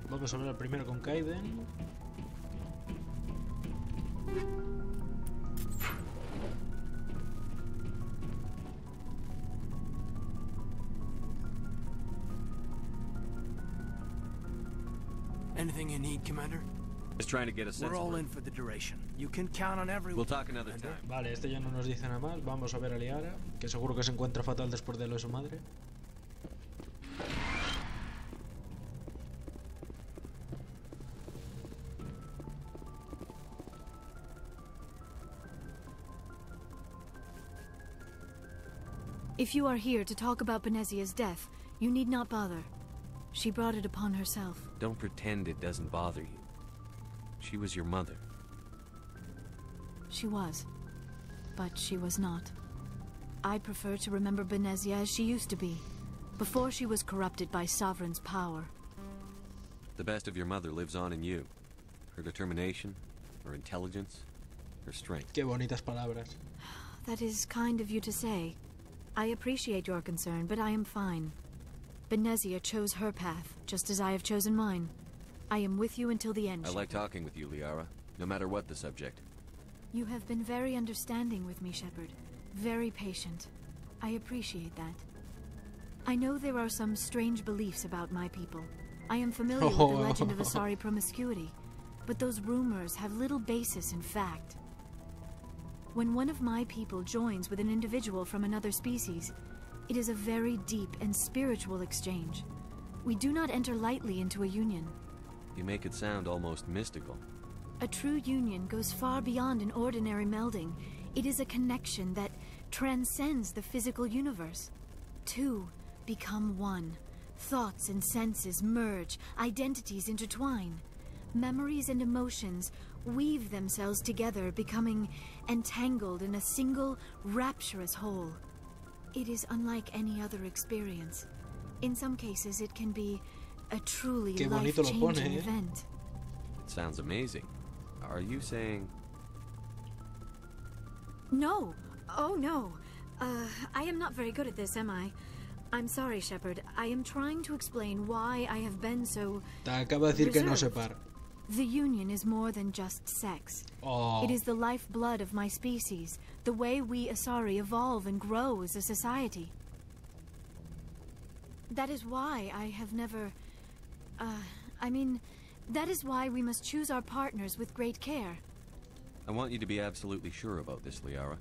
Vamos a hablar primero con Kaiden. Anything you need, Commander? Just trying to get a sense. We're all in for the duration. You can count on everyone. We'll talk another time. Vale, este ya no nos dice nada más. Vamos a ver a Liara, que seguro que se encuentra fatal después de lo de su madre. If you are here to talk about Benezia's death, you need not bother. She brought it upon herself. Don't pretend it doesn't bother you. She was your mother. She was. But she was not. I prefer to remember Benezia as she used to be, before she was corrupted by Sovereign's power. The best of your mother lives on in you. Her determination, her intelligence, her strength. Qué bonitas palabras. That is kind of you to say. I appreciate your concern, but I am fine. Benezia chose her path, just as I have chosen mine. I am with you until the end. I like talking with you, Liara, no matter what the subject. You have been very understanding with me, Shepard. Very patient. I appreciate that. I know there are some strange beliefs about my people. I am familiar with the legend of Asari promiscuity, but those rumors have little basis in fact. When one of my people joins with an individual from another species, it is a very deep and spiritual exchange. We do not enter lightly into a union. You make it sound almost mystical. A true union goes far beyond an ordinary melding. It is a connection that transcends the physical universe. Two become one. Thoughts and senses merge, identities intertwine. Memories and emotions weave themselves together, becoming entangled in a single, rapturous whole. It is unlike any other experience. In some cases, it can be a truly life-changing event. It sounds amazing. Are you saying... No. Oh, no. I am not very good at this, am I? I'm sorry, Shepard. I am trying to explain why I have been so... Te acabo de decir que no separa. The union is more than just sex. Oh. It is the lifeblood of my species, the way we Asari evolve and grow as a society. That is why I have never... that is why we must choose our partners with great care. I want you to be absolutely sure about this, Liara.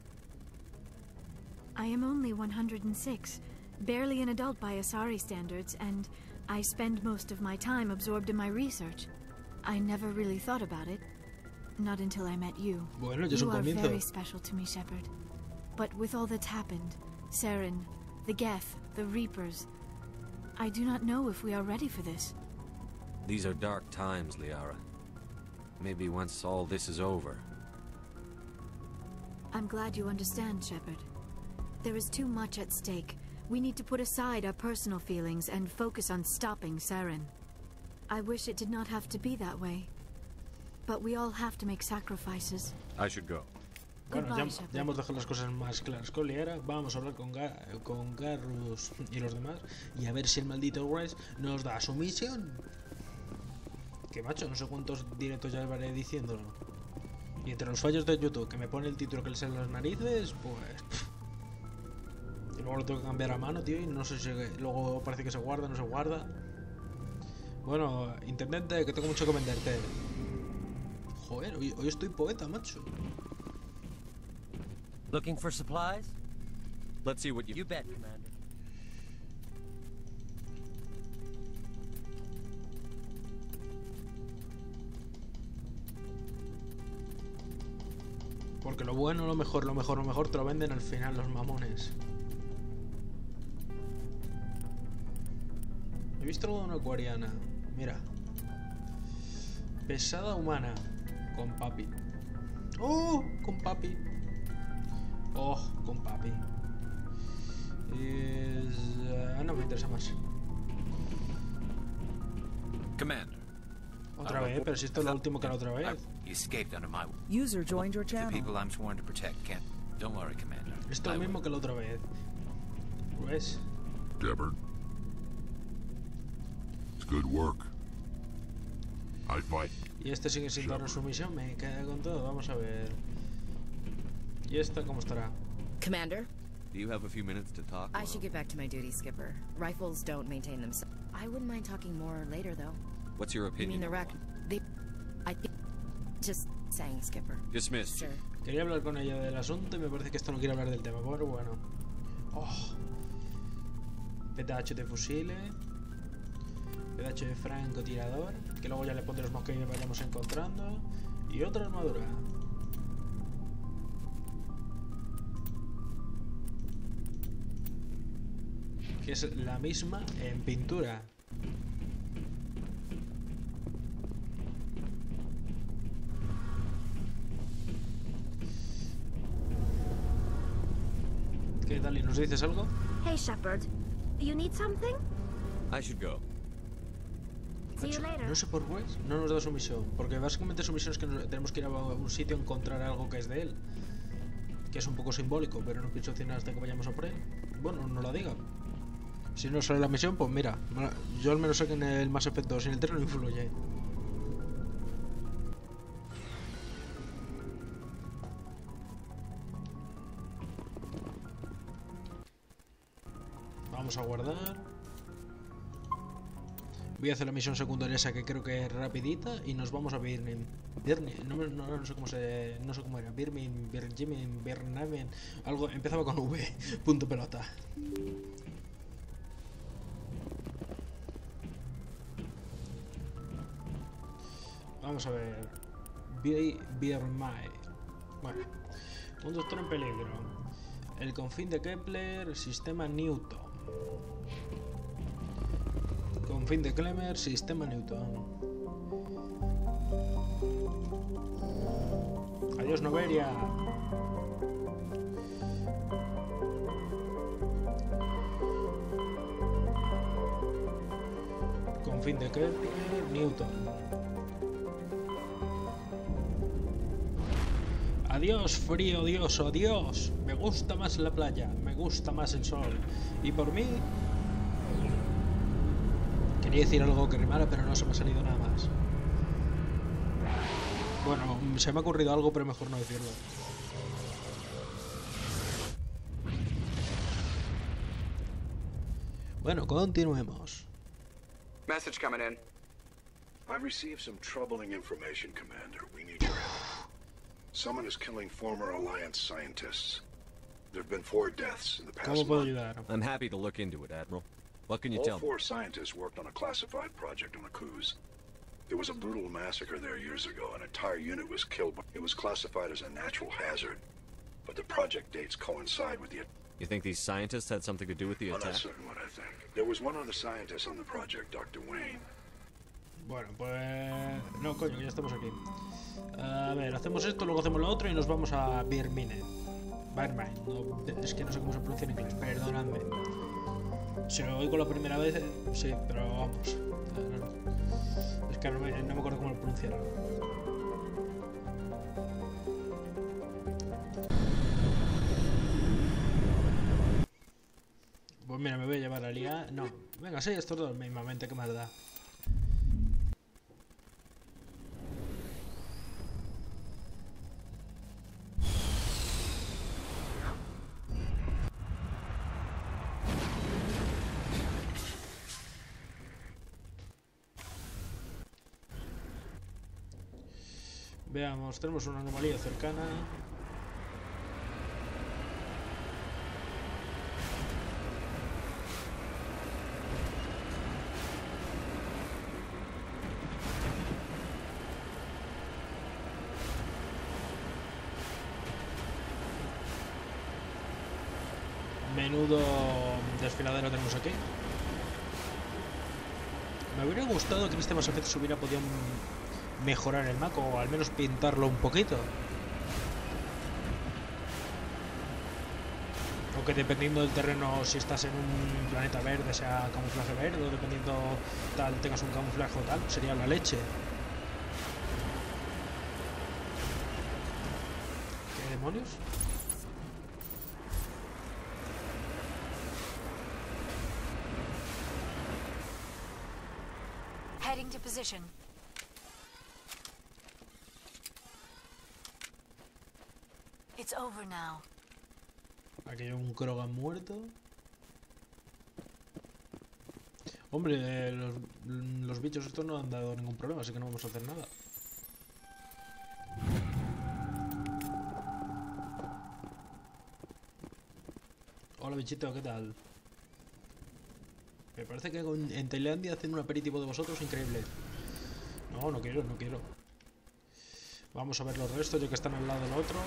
I am only 106, barely an adult by Asari standards, and I spend most of my time absorbed in my research. I never really thought about it. Not until I met you. Bueno, ya es You un are comienzo. very special to me, Shepard. But with all that's happened, Saren, the Geth, the Reapers, I do not know if we are ready for this. These are dark times, Liara. Maybe once all this is over. I'm glad you understand, Shepard. There is too much at stake. We need to put aside our personal feelings and focus on stopping Saren. I wish it did not have to be that way. But we all have to make sacrifices. I should go. Bueno, ya hemos dejado las cosas más claras con Liara. Vamos a hablar con Garrus y los demás. Y a ver si el maldito Rice nos da su misión. Que macho, no sé cuántos directos ya llevaré diciéndolo. Y entre los fallos de YouTube, que me pone el título que le sale en las narices, pues... Y luego lo tengo que cambiar a mano, tío, y no sé si luego parece que se guarda, no se guarda. Bueno, intendente, que tengo mucho que venderte. Joder, hoy estoy poeta, macho. Looking for supplies? Let's see what You bet, Commander. Porque lo bueno, lo mejor te lo venden al final los mamones. He visto algo de una acuariana. Mira. Pesada humana. Con papi. ¡Oh! Con papi. ¡Oh! Con papi. No me interesa más. Commander. Otra vez, pero si esto es lo último que la otra vez. You escaped under my... User joined your The channel. people I'm sworn to protect can't... Don't worry, Commander. Esto es lo mismo que la otra vez. ¿Ves? Shepard. It's good work. I fight. Y este sigue sin darnos su misión. Me queda con todo. Vamos a ver. ¿Y esta cómo estará? Commander? Do you have a few minutes to talk? I should get back to my duty, Skipper. Rifles don't maintain themselves. I wouldn't mind talking more later, though. What's your You opinion? mean the wreck? I think... Just saying, Skipper. Dismissed. Sir. Quería hablar con ella del asunto y me parece que esto no quiere hablar del tema. Pero bueno. Oh. PTH de fusiles. PTH de francotirador. Que luego ya le pondré los más que vayamos encontrando. Y otra armadura. Que es la misma en pintura. ¿Qué tal? ¿Y nos dices algo? Hey, Shepard. You need something? I should go. See you later. No sé por qué no nos da su misión. Porque básicamente su misión es que tenemos que ir a un sitio a encontrar algo que es de él. Que es un poco simbólico, pero no pienso decir nada hasta que vayamos a por él. Bueno, no la diga. Si no sale la misión, pues mira. Yo al menos sé que en el Mass Effect 2 en el 3 no influye. Vamos a guardar. Voy a hacer la misión secundaria esa que creo que es rapidita y nos vamos a Birmin. No sé cómo se... No sé cómo era. Birmin, Birnamen... Algo... Empezaba con V. Punto pelota. Vamos a ver. Birmai. Bueno. Un doctor en peligro. El confín de Kepler, sistema Newton. Confín de Kepler, sistema Newton. Adiós, Noveria. Confín de Kepler, Newton. Adiós, frío odioso, adiós. Me gusta más la playa, me gusta más el sol. Y por mí... Quería decir algo que rimara, pero no se me ha salido nada más. Bueno, se me ha ocurrido algo, pero mejor no decirlo. Bueno, continuemos. Message coming in. I've received some troubling information, Commander. We need your help. Someone is killing former Alliance scientists. There have been 4 deaths in the past ¿Cómo puedo month. ayudar? I'm happy to look into it, Admiral. What can you All tell me? 4 scientists worked on a classified project on the Kuz. There was a brutal massacre there years ago. An entire unit was killed. It was classified as a natural hazard, but the project dates coincide with the... You think these scientists had something to do with the I'm attack? not certain what I think. There was one other scientist on the project, Dr. Wayne. Bueno, pues... No, coño, ya estamos aquí. A ver, hacemos esto, luego hacemos lo otro y nos vamos a Birmine. Birmine, no, es que no sé cómo se pronuncia en inglés, perdonadme. Si lo oigo la primera vez, sí, pero vamos. Es que no me acuerdo cómo lo pronunciaron. Pues mira, me voy a llevar a Lía. No, venga, sí, estos dos mismamente, ¿qué más da? Veamos, tenemos una anomalía cercana. Menudo desfiladero tenemos aquí. Me hubiera gustado que en este Mass Effect se hubiera podido mejorar el mapa o al menos pintarlo un poquito. O que dependiendo del terreno, si estás en un planeta verde, sea camuflaje verde, o dependiendo tal, tengas un camuflaje o tal, sería la leche. ¿Qué demonios? Heading to position. It's over now. Aquí hay un Krogan muerto. Hombre, los bichos estos no han dado ningún problema, así que no vamos a hacer nada. Hola bichito, ¿qué tal? Me parece que en Tailandia hacen un aperitivo de vosotros increíble. No, no quiero, no quiero. Vamos a ver los restos ya que están al lado del otro.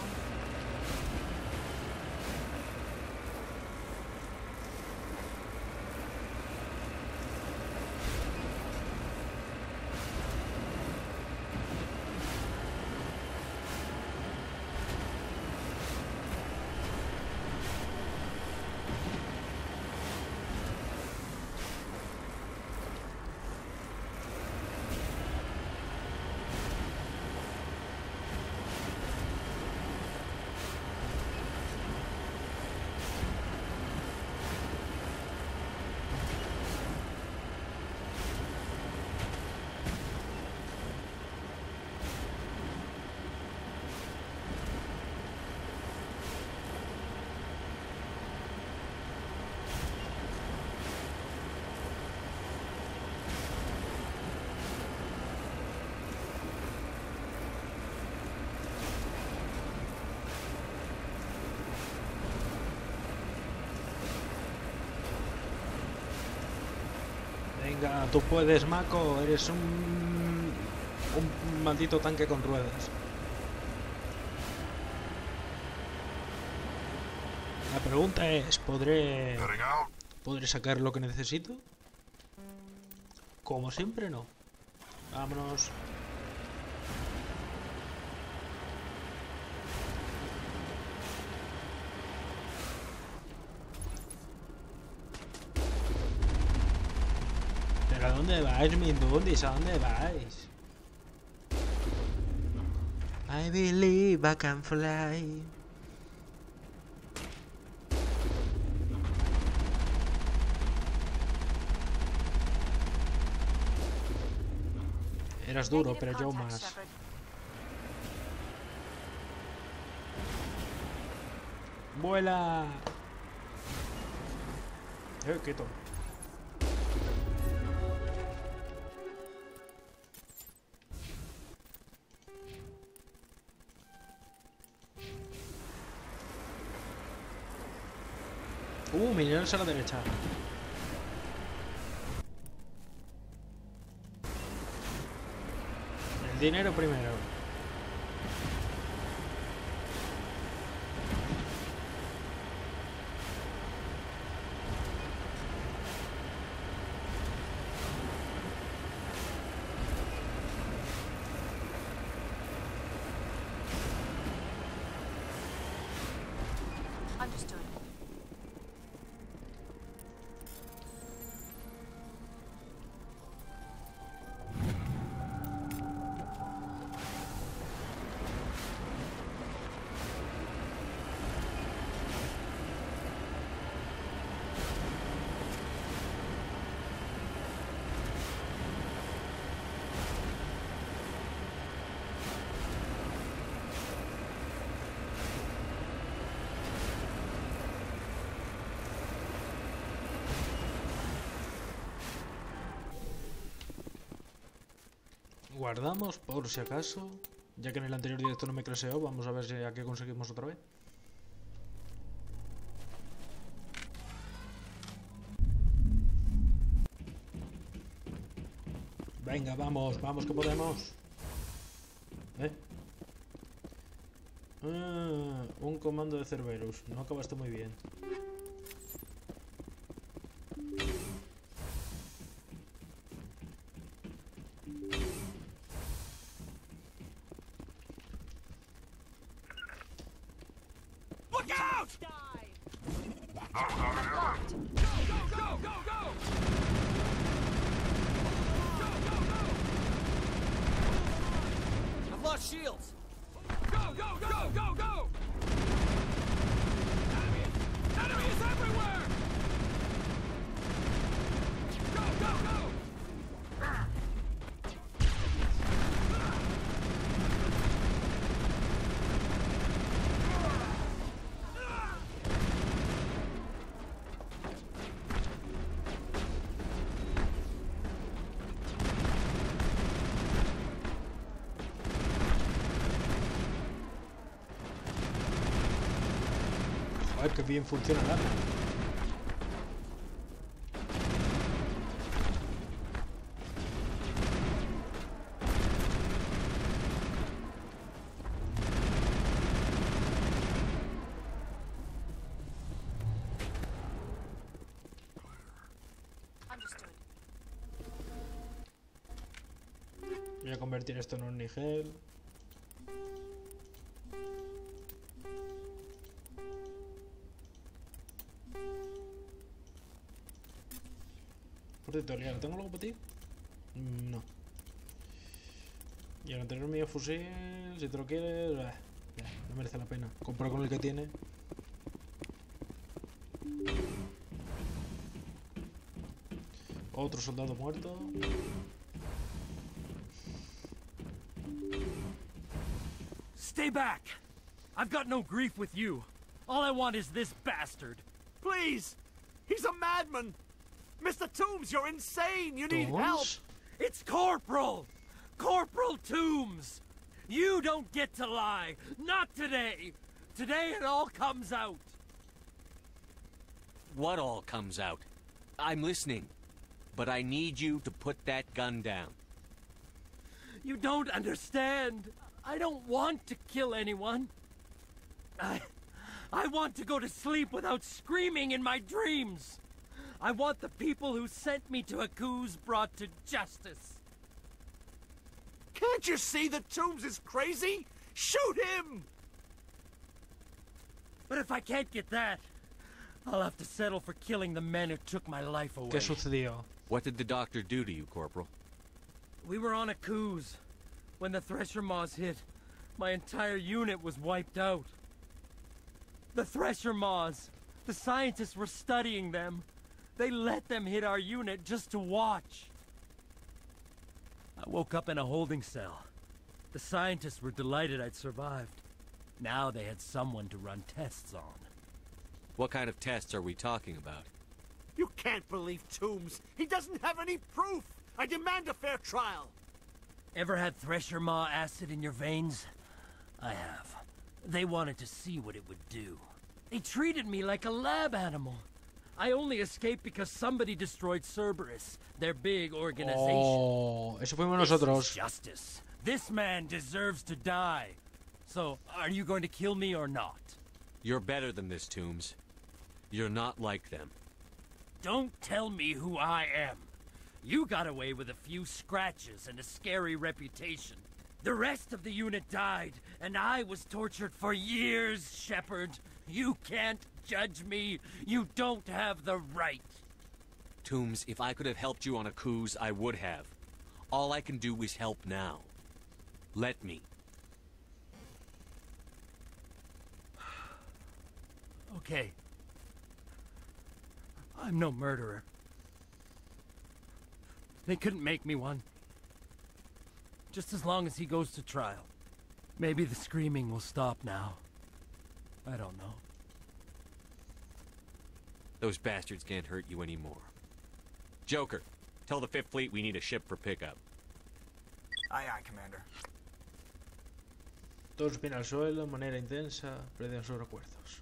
Venga, tú puedes, Mako, eres un maldito tanque con ruedas. La pregunta es, ¿podré sacar lo que necesito? Como siempre, no. Vámonos. ¿Pero a dónde vais, Mindundis? ¿A dónde vais? I believe I can fly. Eras duro, pero yo más. ¡Vuela! Quieto. Minerales a la derecha. Dinero primero. Understood. Guardamos por si acaso, ya que en el anterior directo no me crasheó. Vamos a ver si aquí conseguimos otra vez. Venga, vamos, vamos que podemos. Un comando de Cerberus. No acabaste muy bien. Look out! Locked. Go, go, go, go, go! Go, go, go! I've lost shields. Go, go, go, go, go! Enemies! Enemies everywhere! Go, go, go! Joder, que bien funciona el arma. Understood. Voy a convertir esto en un nigel. Por cierto, Liana, ¿tengo algo para ti? No. Y el anterior mío fusil, si te lo quieres, no merece la pena. Compra con el que tiene. Otro soldado muerto. Stay back! I've got no grief with you. All I want is this bastard. Please! He's a madman! Mr. Toombs, you're insane! You need help! It's Corporal! Corporal Toombs! You don't get to lie! Not today! Today it all comes out! What all comes out? I'm listening. But I need you to put that gun down. You don't understand. I don't want to kill anyone. I want to go to sleep without screaming in my dreams. I want the people who sent me to Akuz brought to justice. Can't you see that Toombs is crazy? Shoot him! But if I can't get that, I'll have to settle for killing the men who took my life away. ¿Qué sucedió? What did the doctor do to you, Corporal? We were on Akuz. When the Thresher Maws hit, my entire unit was wiped out. The Thresher Maws, the scientists were studying them. They let them hit our unit just to watch. I woke up in a holding cell. The scientists were delighted I'd survived. Now they had someone to run tests on. What kind of tests are we talking about? You can't believe Toombs. He doesn't have any proof. I demand a fair trial. Ever had Thresher Maw acid in your veins? I have. They wanted to see what it would do. They treated me like a lab animal. I only escaped because somebody destroyed Cerberus, their big organization. Oh, eso fuimos nosotros. Justice. This man deserves to die. So, are you going to kill me or not? You're better than this, Toombs. You're not like them. Don't tell me who I am. You got away with a few scratches and a scary reputation. The rest of the unit died, and I was tortured for years, Shepard. You can't judge me. You don't have the right. Toombs, if I could have helped you on a cruise, I would have. All I can do is help now. Let me. Okay. I'm no murderer. They couldn't make me one. Just as long as he goes to trial. Maybe the screaming will stop now. I don't know. Those bastards can't hurt you anymore. Joker, tell the 5th Fleet we need a ship for pickup. Aye, aye, Commander. Todos bien al suelo, manera intensa, perdiendo sus recuerdos.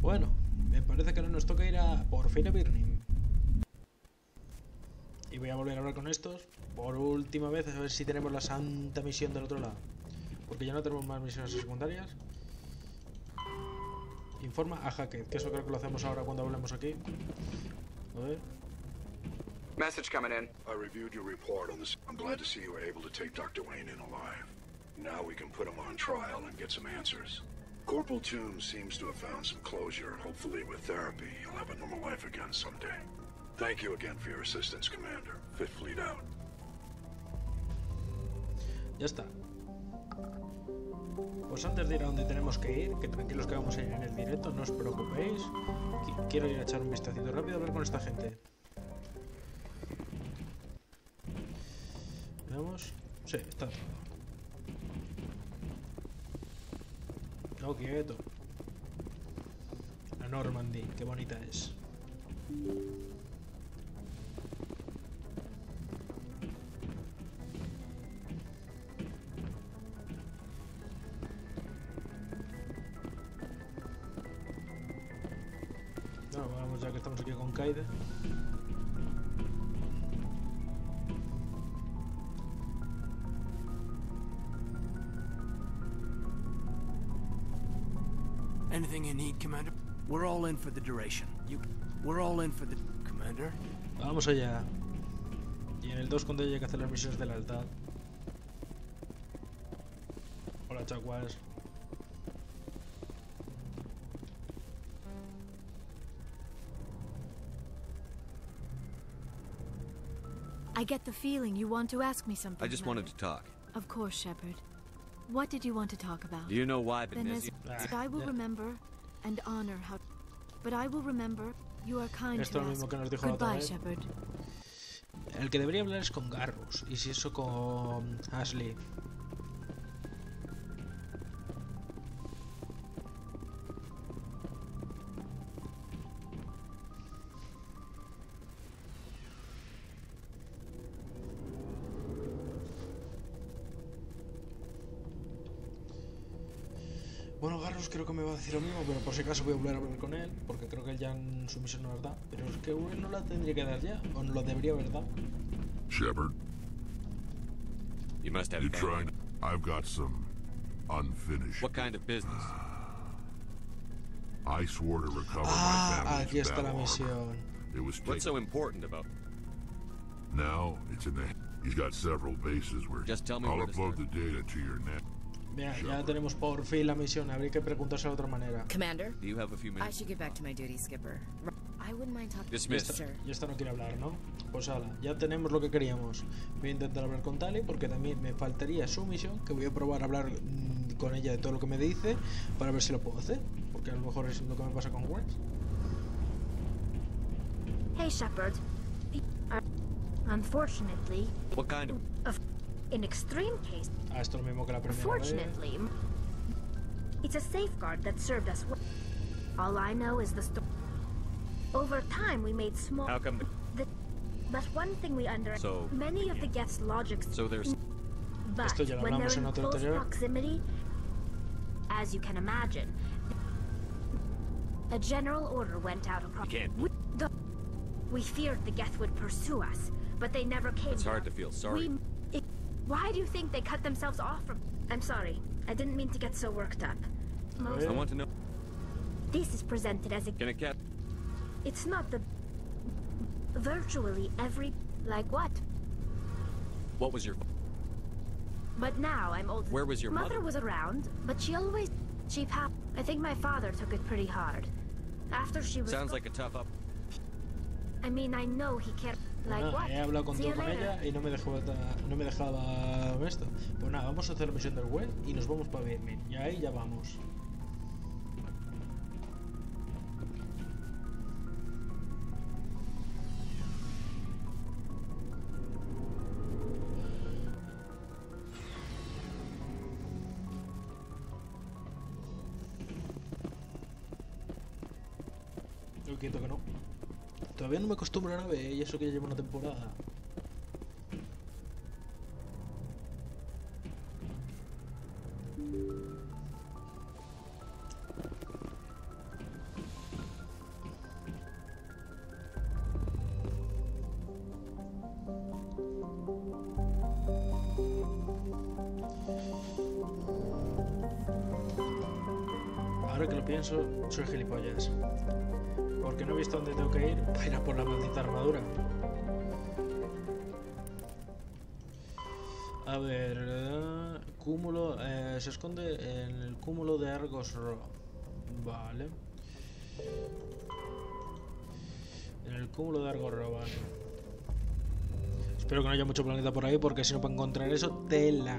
Bueno, me parece que ahora nos toca ir a por fin a Birnin. Y voy a volver a hablar con estos por última vez, a ver si tenemos la santa misión del otro lado. Porque ya no tenemos más misiones secundarias. Informa a Hackett, que eso creo que lo hacemos ahora cuando hablemos aquí. A ver. Message coming in. I reviewed your report on this. I'm glad to see you were able to take Dr. Wayne in alive. Now we can put him on trial and get some answers. Corporal Toombs seems to have found some closure, and hopefully with therapy, he'll have a normal life again someday. Thank you again for your assistance, Commander. 5th Fleet out. Ya está. Pues antes de ir a donde tenemos que ir, que tranquilos que vamos a ir en el directo, no os preocupéis. Quiero ir a echar un vistacito rápido a hablar con esta gente. Veamos. Sí, está todo. No, quieto. La Normandy, qué bonita es. Bueno, vamos ya que estamos aquí con Kaide. Anything you need, Commander? We're all in for the duration. We're all in for the... Commander? Vamos allá. Y en el 2 cuando haya que hacer las misiones de lealtad. Hola, chacuas. I get the feeling you want to ask me something. I just wanted to talk. Of course, Shepard. What did you want to talk about? Do you know why I've been Then missing? I will remember and honor how... But I will remember you are kind Esto to es lo mismo ask. que nos dijo la otra Goodbye, vez. Shepard. El que debería hablar es con Garrus. Y si eso con Ashley. Bueno, Garrus creo que me va a decir lo mismo, pero por si acaso voy a volver a hablar con él, porque creo que él ya en su misión no la da. Pero es que él no la tendría que dar ya, o no lo debería haber dado. Shepard? You must have You trying? I've got some unfinished. What kind of business? I swore to recover my family's aquí está la battle misión. armor. It was What's so taken. important about? Now it's in the. He's got several bases where. Just tell me I'll where to upload the data to your net. Mira, ya tenemos por fin la misión, habría que preguntarse de otra manera. Commander? Do you have a few I minutes? should get back to my duty, Skipper. I wouldn't mind talking... Dismissed. Y esta no quiere hablar, ¿no? Pues ala, ya tenemos lo que queríamos. Voy a intentar hablar con Tali porque también me faltaría su misión, que voy a probar a hablar con ella de todo lo que me dice para ver si lo puedo hacer, porque a lo mejor es lo que me pasa con Wes. Hey, Shepard. Unfortunately... What kind of... In extreme case... Ah, esto es lo mismo que la primera vez. Unfortunately, it's a safeguard that served us well. All I know is the story. Over time, we made small... How come But one thing we So... Many of the guests' logics... So there's... But Esto ya lo when hablamos they're en in otro close anterior. proximity, as you can imagine, A general order went out across. We feared the Geth would pursue us, but they never came. It's hard to feel sorry. Why do you think they cut themselves off from? I'm sorry. I didn't mean to get so worked up. I want to know. This is presented as a. Can it get? It's not the. Virtually every. Like what? What was your? But now I'm old. Where was your mother? Mother was around, but she always. I think my father took it pretty hard. After she was. Sounds like a tough up. I mean, I know he can't. Like Bueno, what? he hablado con todo con ella y no me dejaba esto. Pues nada, vamos a hacer la misión del web y nos vamos para Birmin. Y ahí ya vamos. Yo quieto que no. Todavía no me acostumbro a la nave y eso que ya lleva una temporada. Ahora que lo pienso, soy gilipollas. Porque no he visto dónde tengo que ir para ir a por la maldita armadura. A ver, cúmulo, se esconde en el cúmulo de Argos Ro. Vale. En el cúmulo de Argos Ro, vale. Espero que no haya mucho planeta por ahí, porque si no, para encontrar eso, tela.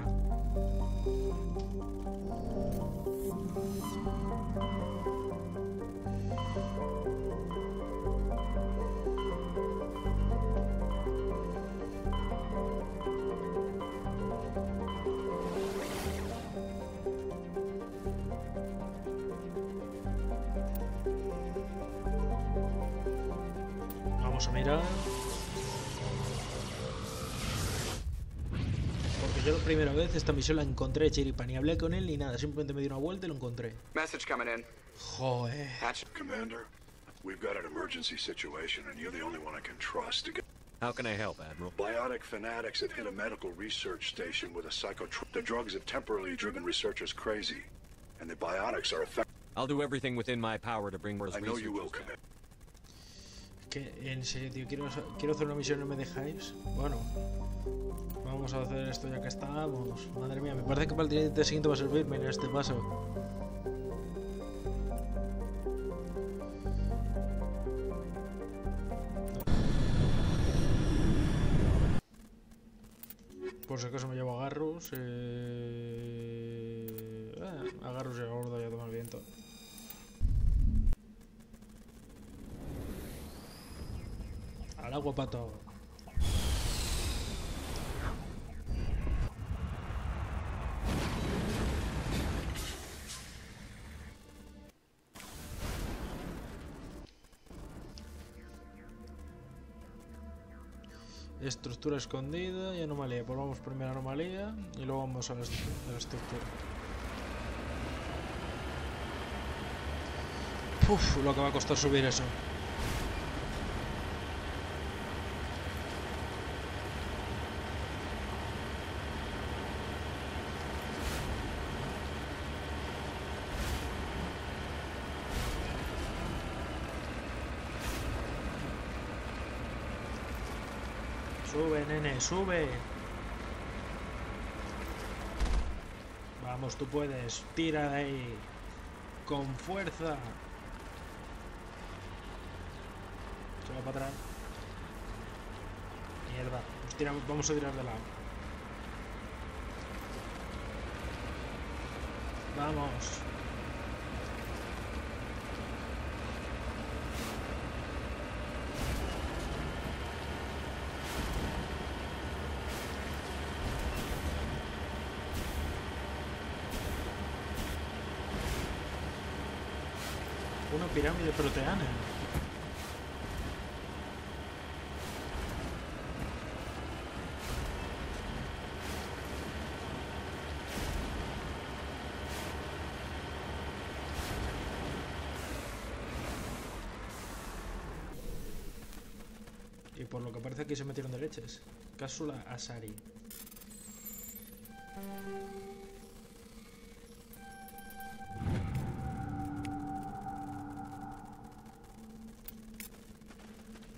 Vamos a mirar. Porque yo la primera vez esta misión la encontré de chiripa, ni hablé con él ni nada, simplemente me di una vuelta y lo encontré. Message coming in. Joder. Commander, we've got an emergency situation and you're the only one I can trust to get... How can I help, Admiral? Biotic fanatics have hit a medical research station with a The drugs have temporarily driven researchers crazy, and the biotics are effective. I'll do everything within my power to bring more I know you will, Commander. Que en serio, tío, quiero hacer una misión y no me dejáis. Bueno, vamos a hacer esto ya que estamos. Madre mía, me parece que para el día siguiente va a servirme en este paso. Por si acaso me llevo agarros. Agarros y gordo, ya toma el viento. Al agua, pato. Estructura escondida y anomalía. Pues vamos primero a anomalía y luego vamos a la estructura. Uf, lo que va a costar subir eso. Sube, nene, sube. Vamos, tú puedes. Tira de ahí. Con fuerza. Se va para atrás. Mierda. Vamos a tirar de lado. Vamos. Una pirámide proteana. Y por lo que parece aquí se metieron de leches. Cápsula Asari.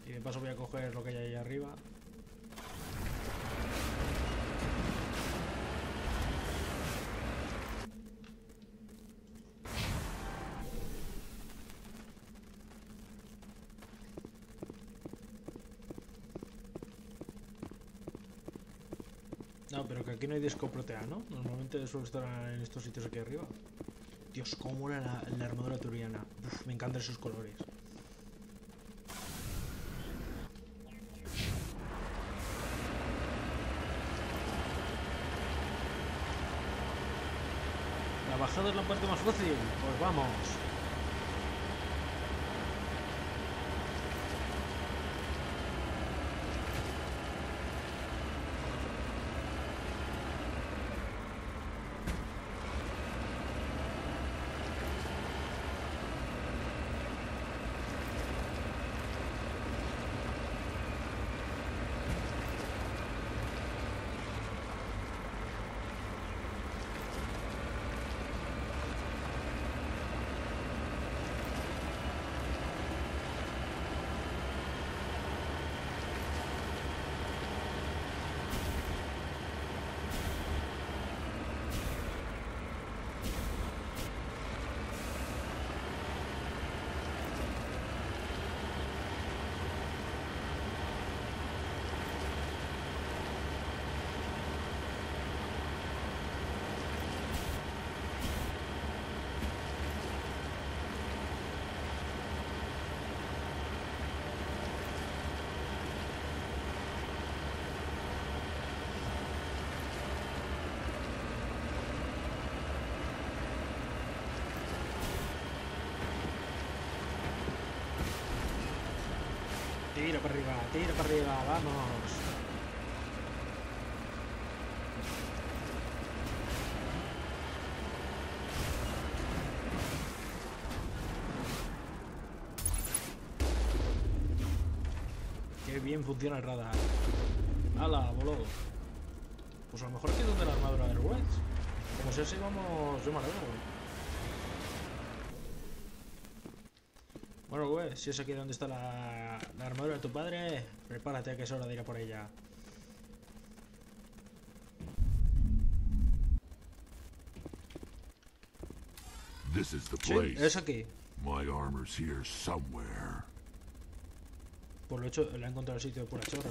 Y de paso voy a coger lo que hay ahí arriba. No, pero que aquí no hay disco protea, ¿no? Normalmente suele estar en estos sitios aquí arriba. Dios, cómo era la armadura turiana. Uf, me encantan esos colores. La bajada es la parte más fácil. Pues vamos. Tira para arriba, vamos. Qué bien funciona el radar. ¡Hala, voló! Pues a lo mejor aquí es donde la armadura del West. Como si así vamos, yo me alegro. Bueno, güey, si es aquí donde está la armadura de tu padre, prepárate que es hora de ir a por ella. This is the Sí, place. es aquí. My armor's here somewhere. Por lo hecho, le he encontrado el sitio de pura chorra.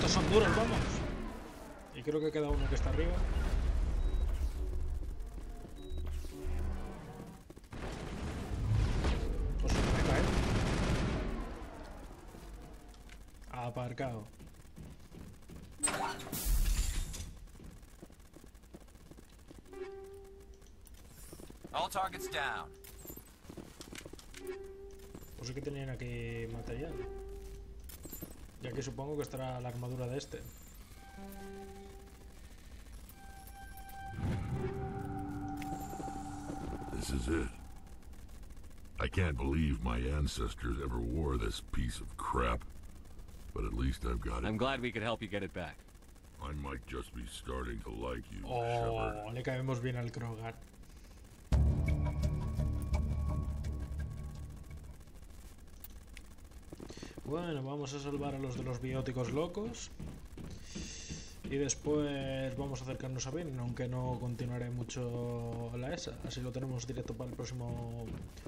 Son duros, vamos. Y creo que queda uno que está arriba. Pues se me cae. Aparcado. All targets down. Pues sí que tenían aquí material. Y aquí supongo que estará la armadura de este. This is it. I can't believe my ancestors ever wore this piece of crap. But at least I've got it. I'm glad we could help you get it back. I might just be starting to like you, Oh, Shepard. le caemos bien al Krogan. Bueno, vamos a salvar a los de los bióticos locos. Y después vamos a acercarnos a Ben, aunque no continuaré mucho la ESA. Así lo tenemos directo para el próximo...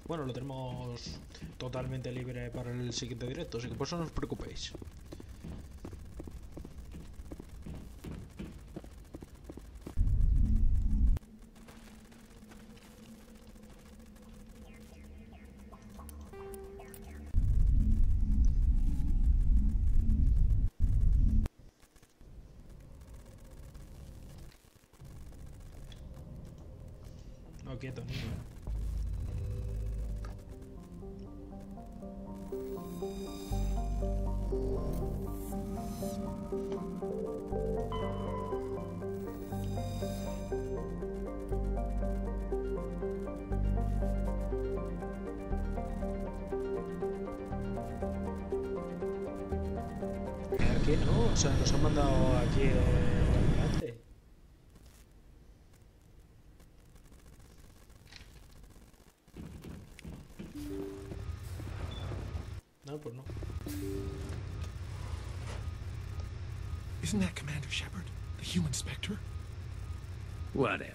Bueno, lo tenemos totalmente libre para el siguiente directo, así que por eso no os preocupéis. No, quieto, niño. Aquí no, o sea, nos han mandado aquí adelante. No, pues no. Isn't that Commander Shepard, the human Spectre? Whatever.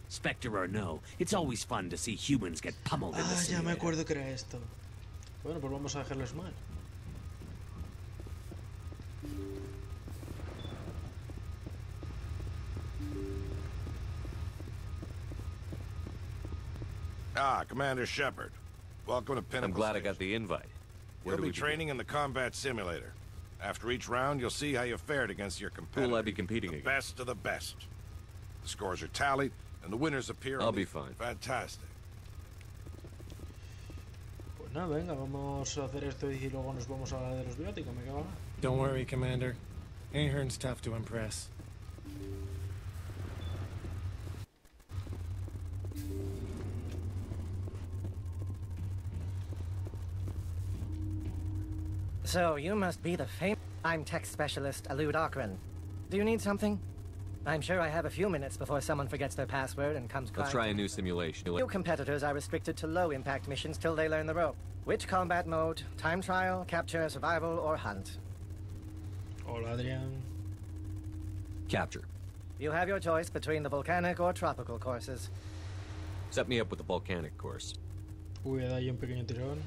Spectre or no, it's always fun to see humans get pummeled in the Ah, ya simulator. me acuerdo que era esto. Bueno, pues vamos a dejarles mal. Ah, Commander Shepard. Welcome to Pinnacle I'm glad I Station. got the invite. Where You'll do be we begin? training in the combat simulator. After each round, you'll see how you fared against your Who competitors. will I be competing The against? best of the best. The scores are tallied, and the winners appear I'll on be the... fine. Fantastic. Pues nada, venga, vamos a hacer esto y luego nos vamos a hablar de los bióticos, me cago. Don't worry, Commander. Ahern's tough to impress. So, you must be the I'm tech specialist Alud Akron. Do you need something? I'm sure I have a few minutes before someone forgets their password and comes Let's try a new simulation. New competitors are restricted to low-impact missions till they learn the rope. Which combat mode? Time trial, capture, survival, or hunt? Hola, Adrián. Capture. You have your choice between the volcanic or tropical courses. Set me up with the volcanic course. Uy, he dado ahí un pequeño tirón.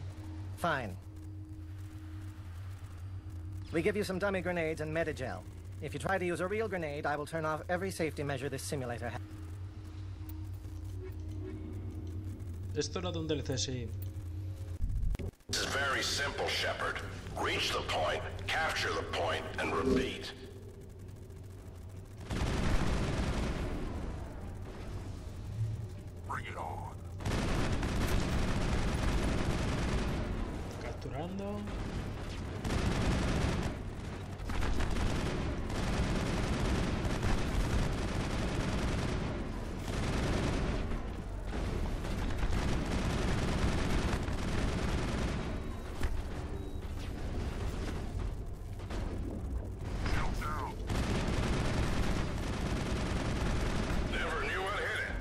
Fine. We give you some dummy grenades and Medigel. If you try to use a real grenade, I will turn off every safety measure this simulator has. Esto era de un DLC, sí. This is very simple, Shepard. Reach the point, capture the point, and repeat. Bring it on. Capturando. Never knew what hit it.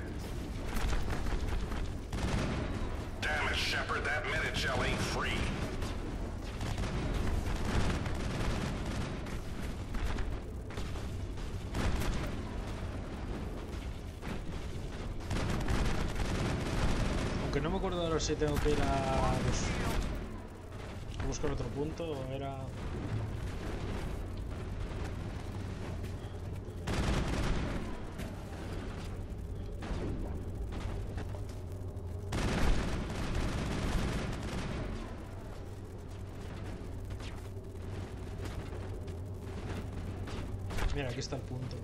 Damn it, Shepard, that Medigel ain't free. Aunque no me acuerdo ahora si tengo que ir a buscar otro punto o era... Mira, aquí está el punto.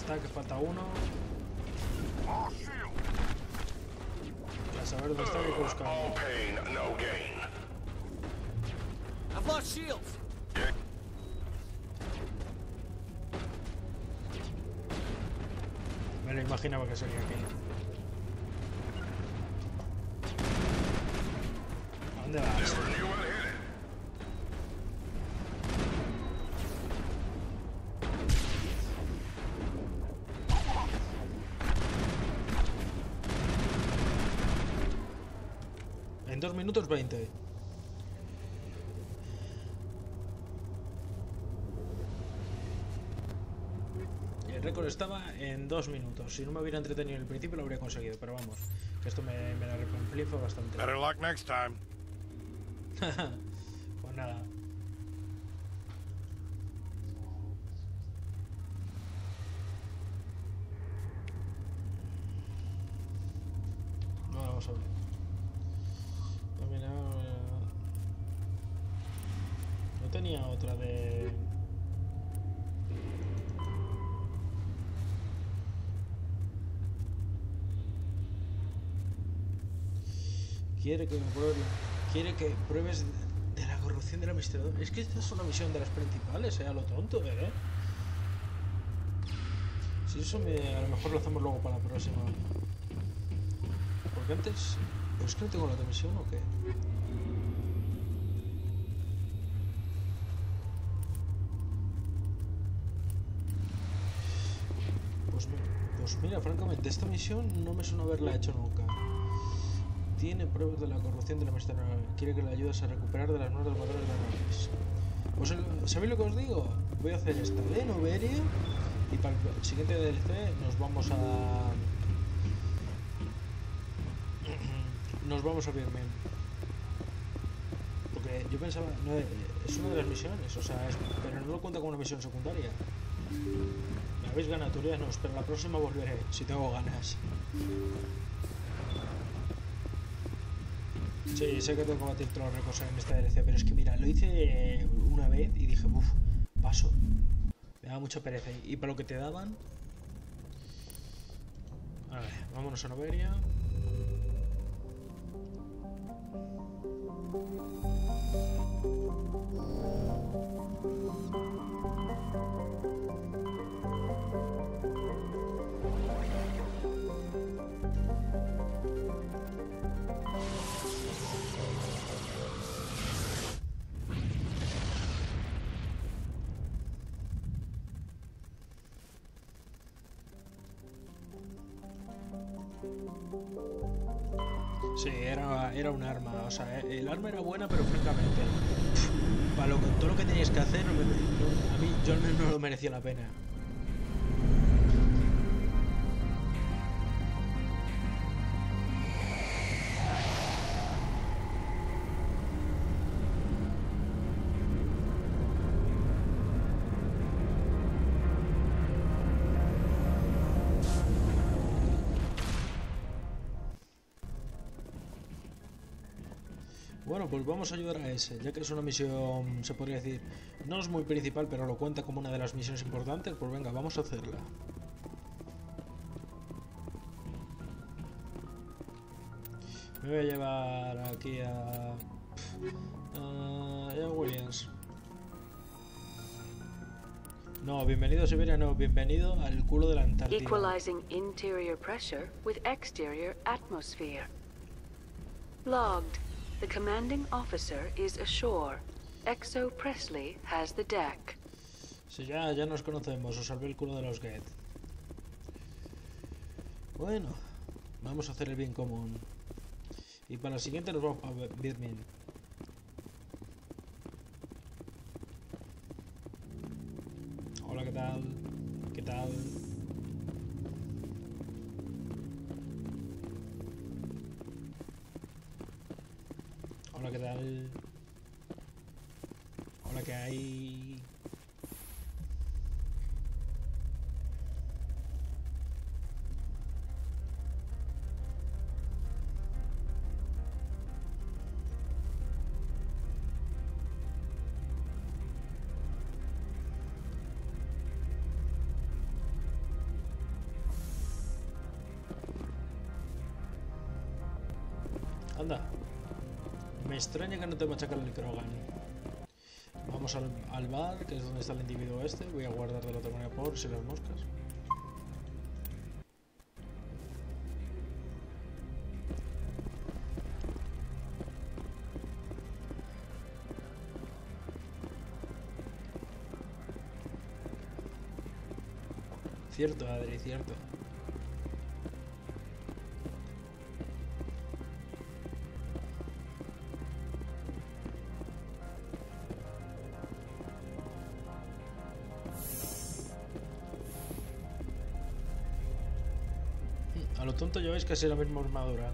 está, que falta uno. Ya saber dónde está, hay que buscarlo. I've lost shields. Me lo imaginaba que sería aquí. ¿A dónde vas? En 2 minutos 20. El récord estaba en 2 minutos. Si no me hubiera entretenido en el principio lo habría conseguido, pero vamos, que esto me la recompensa bastante. Better luck next time. Pues nada. Vamos a ver. No tenía otra de... Quiere que pruebes de la corrupción del administrador. Es que esta es una misión de las principales, a lo tonto, Si eso a lo mejor lo hacemos luego para la próxima. Porque antes... ¿Pero es que no tengo la otra misión o qué? Pues mira, francamente, esta misión no me suena haberla hecho nunca. Tiene pruebas de la corrupción de la administración. Quiere que le ayudes a recuperar de las nuevas motores de naves. Pues, ¿sabéis lo que os digo? Voy a hacer esta de Noveria y para el siguiente DLC nos vamos a Birmingham. Porque yo pensaba, no, es una de las misiones, o sea, pero no lo cuenta como una misión secundaria. Me habéis ganado, turianos, pero la próxima volveré, si tengo ganas. Sí, sé que tengo que batir todos los récords en este DLC, pero es que mira, lo hice una vez y dije, uff, paso. Me daba mucha pereza. Y para lo que te daban... A ver, vámonos a Noveria. Sí, era un arma, o sea, el arma era buena, pero francamente, para todo lo que tenías que hacer, a mí, yo al menos no lo merecía la pena. Bueno, pues vamos a ayudar a ese, ya que es una misión, se podría decir, no es muy principal, pero lo cuenta como una de las misiones importantes, pues venga, vamos a hacerla. Me voy a llevar aquí a Williams. No, bienvenido a Siberia, no, bienvenido al culo de la Antártida. Equalizing interior pressure with exterior atmosphere. Logged. The commanding officer is ashore. Exo Presley has the deck. Sí, ya nos conocemos, os salvé el culo de los Get. Bueno, vamos a hacer el bien común. Y para la siguiente nos vamos a Birmingham. Hola, ¿qué tal? ¿Qué tal? Hola, ¿qué tal? Hola, ¿qué hay? Anda. Me extraña que no te machacan el Krogan. Vamos al bar, que es donde está el individuo este. Voy a guardar de la otra manera por si las moscas. Cierto, Adri, cierto. A lo tonto lleváis casi la misma armadura.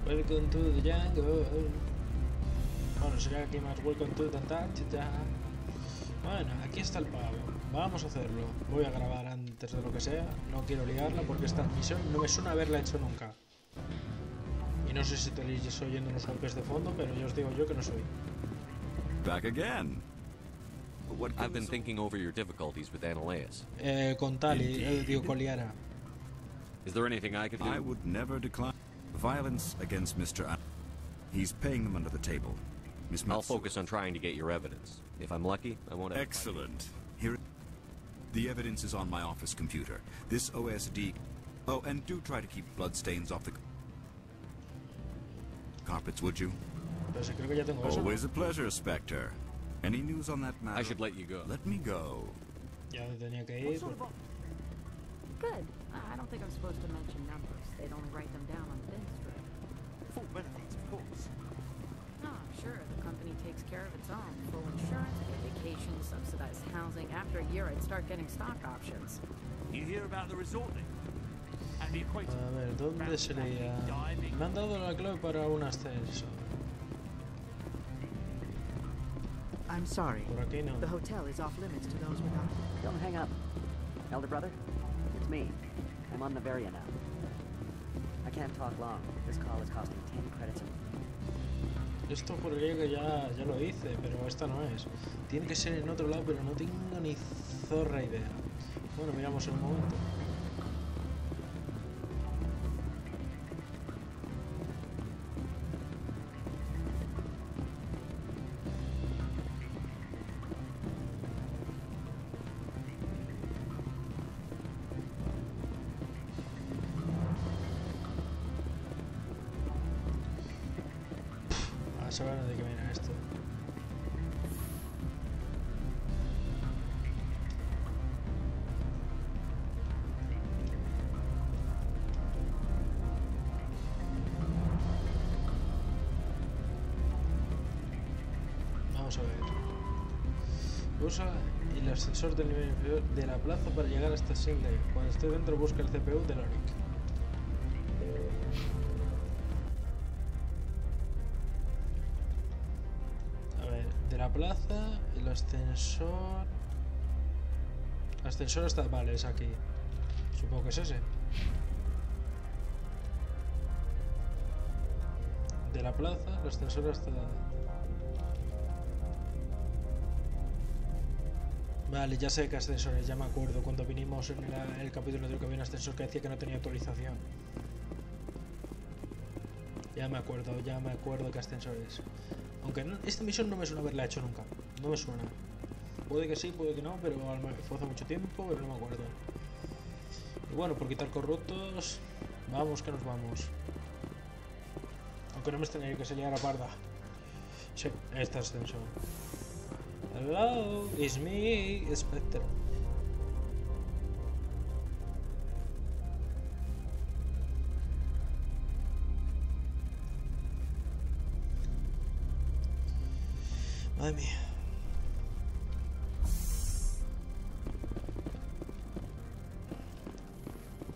Welcome to the jungle. Bueno, sería aquí más welcome to the Antarctica. Bueno, aquí está el pavo. Vamos a hacerlo. Voy a grabar antes de lo que sea. No quiero liarla porque esta misión no me suena haberla hecho nunca. Y no sé si estaréis oyendo unos golpes de fondo, pero yo os digo yo que no soy. Back again. I've been thinking over your difficulties with Analeus. Con Tali, digo con Liara. Is there anything I can do? I would never decline violence against Mr. He's paying them under the table. Miss I'll focus on trying to get your evidence. If I'm lucky, I won't have. Excellent. Here, the evidence is on my office computer. This OSD. Oh, and do try to keep bloodstains off the carpets, would you? Always a pleasure, Spectre. Any news on that matter? I should let you go. Let me go. Ya tenía que ir. Good. I don't think I'm supposed to mention numbers. They'd only write them down on the bin strip. Full benefits, of course. No, sure. The company takes care of its own. Full insurance, paid vacation, subsidized housing. After a year, I'd start getting stock options. You hear about the resorting? And the equator. A ver, ¿dónde sería? Me han dado la clave para un ascenso. I'm sorry. Por aquí no. The hotel is off limits to those without. Don't hang up. Elder brother, it's me. I'm on Bavaria now. I can't talk long. This call is costing 10 credits. Esto juraría que ya lo hice, pero esta no es. Tiene que ser en otro lado, pero no tengo ni zorra idea. Bueno, miramos en un momento. A saber de qué viene esto. Vamos a ver. Usa el ascensor del nivel inferior de la plaza para llegar hasta Sinley. Cuando esté dentro, busca el CPU del Oric. La plaza, el ascensor. El ascensor está. Vale, es aquí. Supongo que es ese. De la plaza, el ascensor hasta. Vale, ya sé qué ascensores, ya me acuerdo. Cuando vinimos en el capítulo anterior que había un ascensor que decía que no tenía autorización. Ya me acuerdo qué ascensor es. Aunque no, esta misión no me suena haberla hecho nunca. No me suena. Puede que sí, puede que no, pero fue hace mucho tiempo, pero no me acuerdo. Y bueno, por quitar corruptos, vamos que nos vamos. Aunque no me extrañaría que se liara parda. Sí, este ascensor. Hello, it's me, Spectre. Madre mía.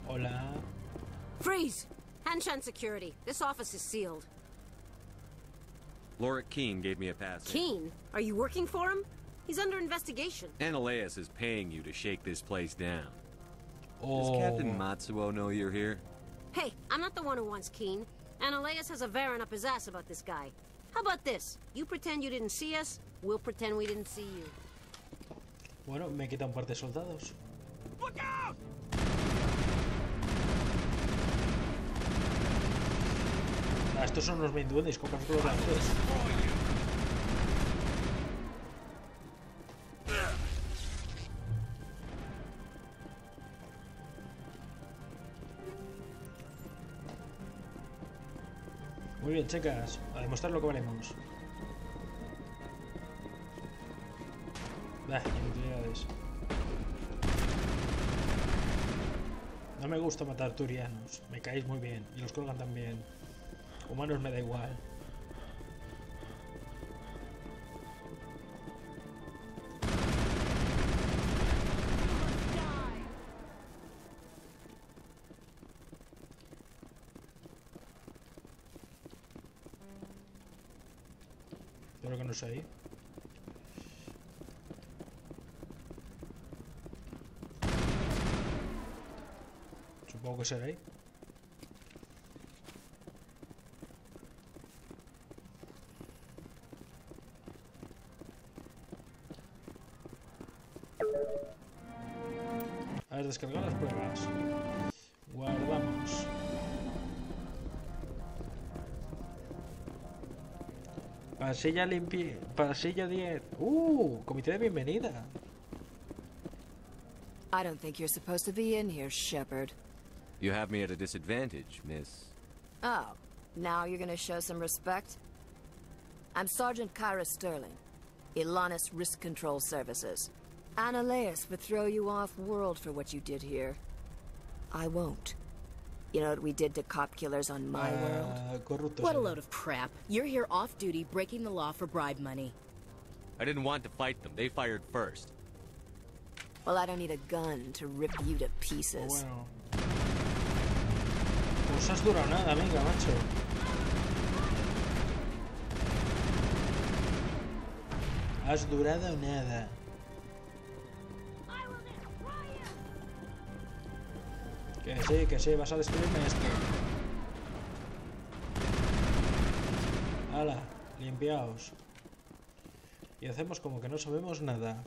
Hola. Freeze! Hanshan security. This office is sealed. Loric Keene gave me a pass. Keene? Are you working for him? He's under investigation. Analeus is paying you to shake this place down. Oh. Does Captain Matsuo know you're here? Hey, I'm not the one who wants Keene. Ananias has a Varen up his ass about this guy. How about this? You pretend you didn't see us, we'll pretend we didn't see you. Bueno, me quita un par de soldados. Look out! Ah, estos son los main duendes con Capitulo grandes. Muy bien, chicas, a demostrar lo que valemos. Inutilidades. No me gusta matar turianos, me caéis muy bien, y los colgan también. Humanos me da igual. Creo que no es ahí. Supongo que será ahí. A ver, descargar las pruebas. Guardamos. Pasilla limpia. Pasilla 10. Comité de bienvenida. I don't think you're supposed to be in here, Shepard. You have me at a disadvantage, miss. Oh, now you're gonna show some respect? I'm Sergeant Kyra Sterling, Ilanis Risk Control Services. Ananias would throw you off-world for what you did here. I won't. You know what we did to cop killers on my world? What a load of crap. You're here off-duty, breaking the law for bribe money. I didn't want to fight them. They fired first. Well, I don't need a gun to rip you to pieces. Bueno. Pues has durado nada, amiga, macho. Has durado nada. Que sí, vas a destruirme esto. Hala, limpiaos. Y hacemos como que no sabemos nada.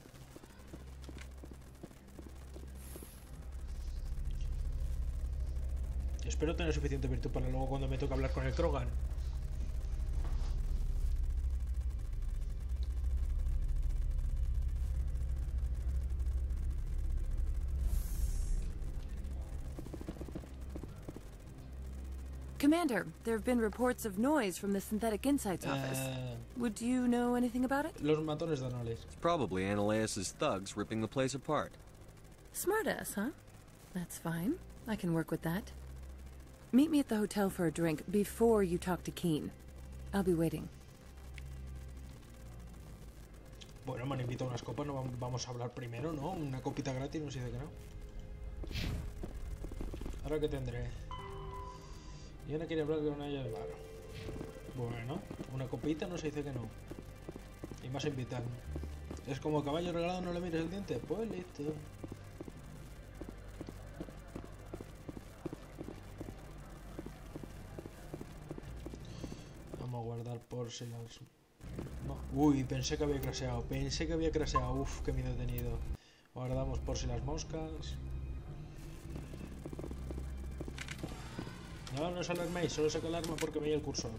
Espero tener suficiente virtud para luego cuando me toque hablar con el Krogan. Commander, there have been reports of noise from the Synthetic Insights office. Would you know anything about it? Los matones de Anoles. It's probably Ananias' thugs ripping the place apart. Smartass, huh? That's fine. I can work with that. Meet me at the hotel for a drink before you talk to Keen. I'll be waiting. Bueno, me han invitado a unas copas, no vamos a hablar primero, ¿no? Una copita gratis, no sé de qué no. Ahora que tendré. Y ahora quiere hablar con ella del bar. Bueno, una copita no se dice que no. Y más invitar. Es como caballo regalado, no le mires el diente. Pues listo. Vamos a guardar por si las... No. Uy, pensé que había craseado. Uf, qué miedo he tenido. Guardamos por si las moscas. No, no os alarméis, solo saco el arma porque veía el cursor.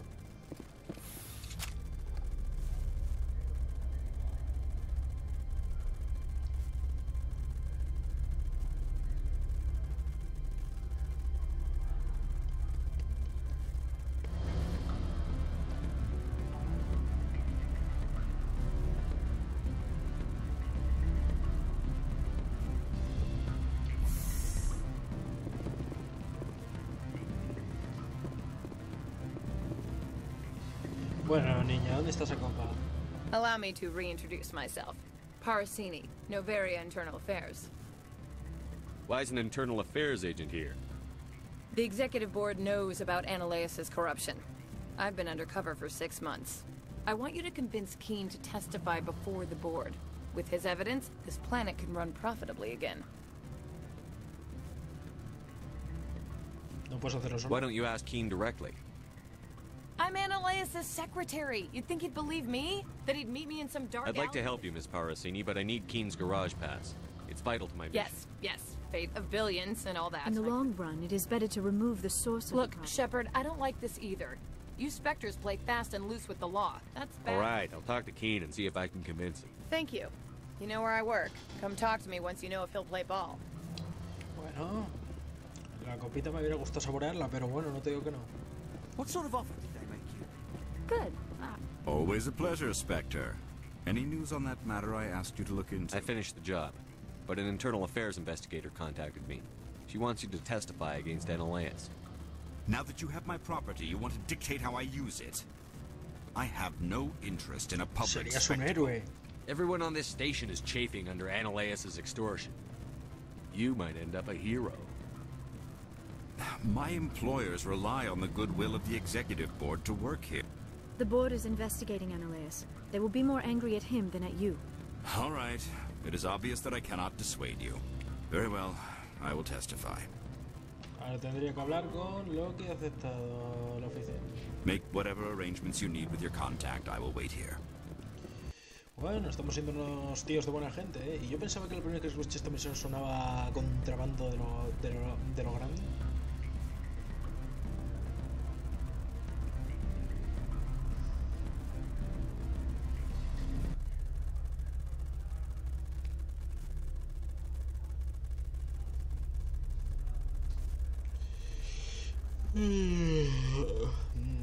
Bueno, niña, ¿dónde está esa copa? Allow me to reintroduce myself. Parasini, Novaria Internal Affairs. Why is an internal affairs agent here? The executive board knows about Ananias' corruption. I've been undercover for 6 months. I want you to convince Keen to testify before the board. With his evidence, this planet can run profitably again. No puedes hacerlo solo. Why don't you ask Keen directly? I'm Analaeus' secretary. You'd think he'd believe me? That he'd meet me in some dark I'd like to alley? help you, Miss Parasini, but I need Keen's garage pass. It's vital to my mission. Yes. Faith of billions and all that. In the long run, it is better to remove the source of Look, the problem. Shepard, I don't like this either. You Spectres play fast and loose with the law. That's bad. All right, I'll talk to Keen and see if I can convince him. Thank you. You know where I work. Come talk to me once you know if he'll play ball. Bueno, la copita me hubiera gustado saborearla, pero bueno, no te digo que no. What sort of offer did they make you? Good. Always a pleasure, Spectre. Any news on that matter I asked you to look into? I finished the job, but an internal affairs investigator contacted me. She wants you to testify against Analaeus. Now that you have my property, you want to dictate how I use it? I have no interest in a public Serías un spectacle. héroe. Everyone on this station is chafing under Analaeus' extortion. You might end up a hero. My employers rely on the goodwill of the executive board to work here. The board is investigating Analaeus. They will be more angry at him than at you. All right. It is obvious that I cannot dissuade you. Very well. I will testify. Ahora tendría que hablar con lo que ha aceptado la oficina. Make whatever arrangements you need with your contact. I will wait here. Bueno, estamos siendo unos tíos de buena gente, ¿eh? Y yo pensaba que lo primero que escuché esta misión sonaba a contrabando de lo grande.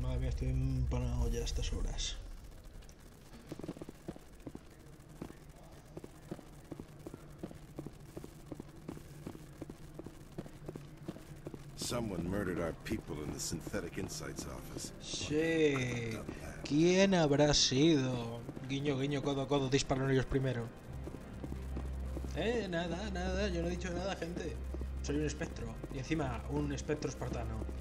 Madre mía, estoy empanado ya a estas horas. Someone murdered our people in the Synthetic Insights office. Sí. ¿Quién habrá sido? Guiño, guiño, codo, codo, dispararon ellos primero. Nada, yo no he dicho nada, gente. Soy un espectro. Y encima, un espectro espartano.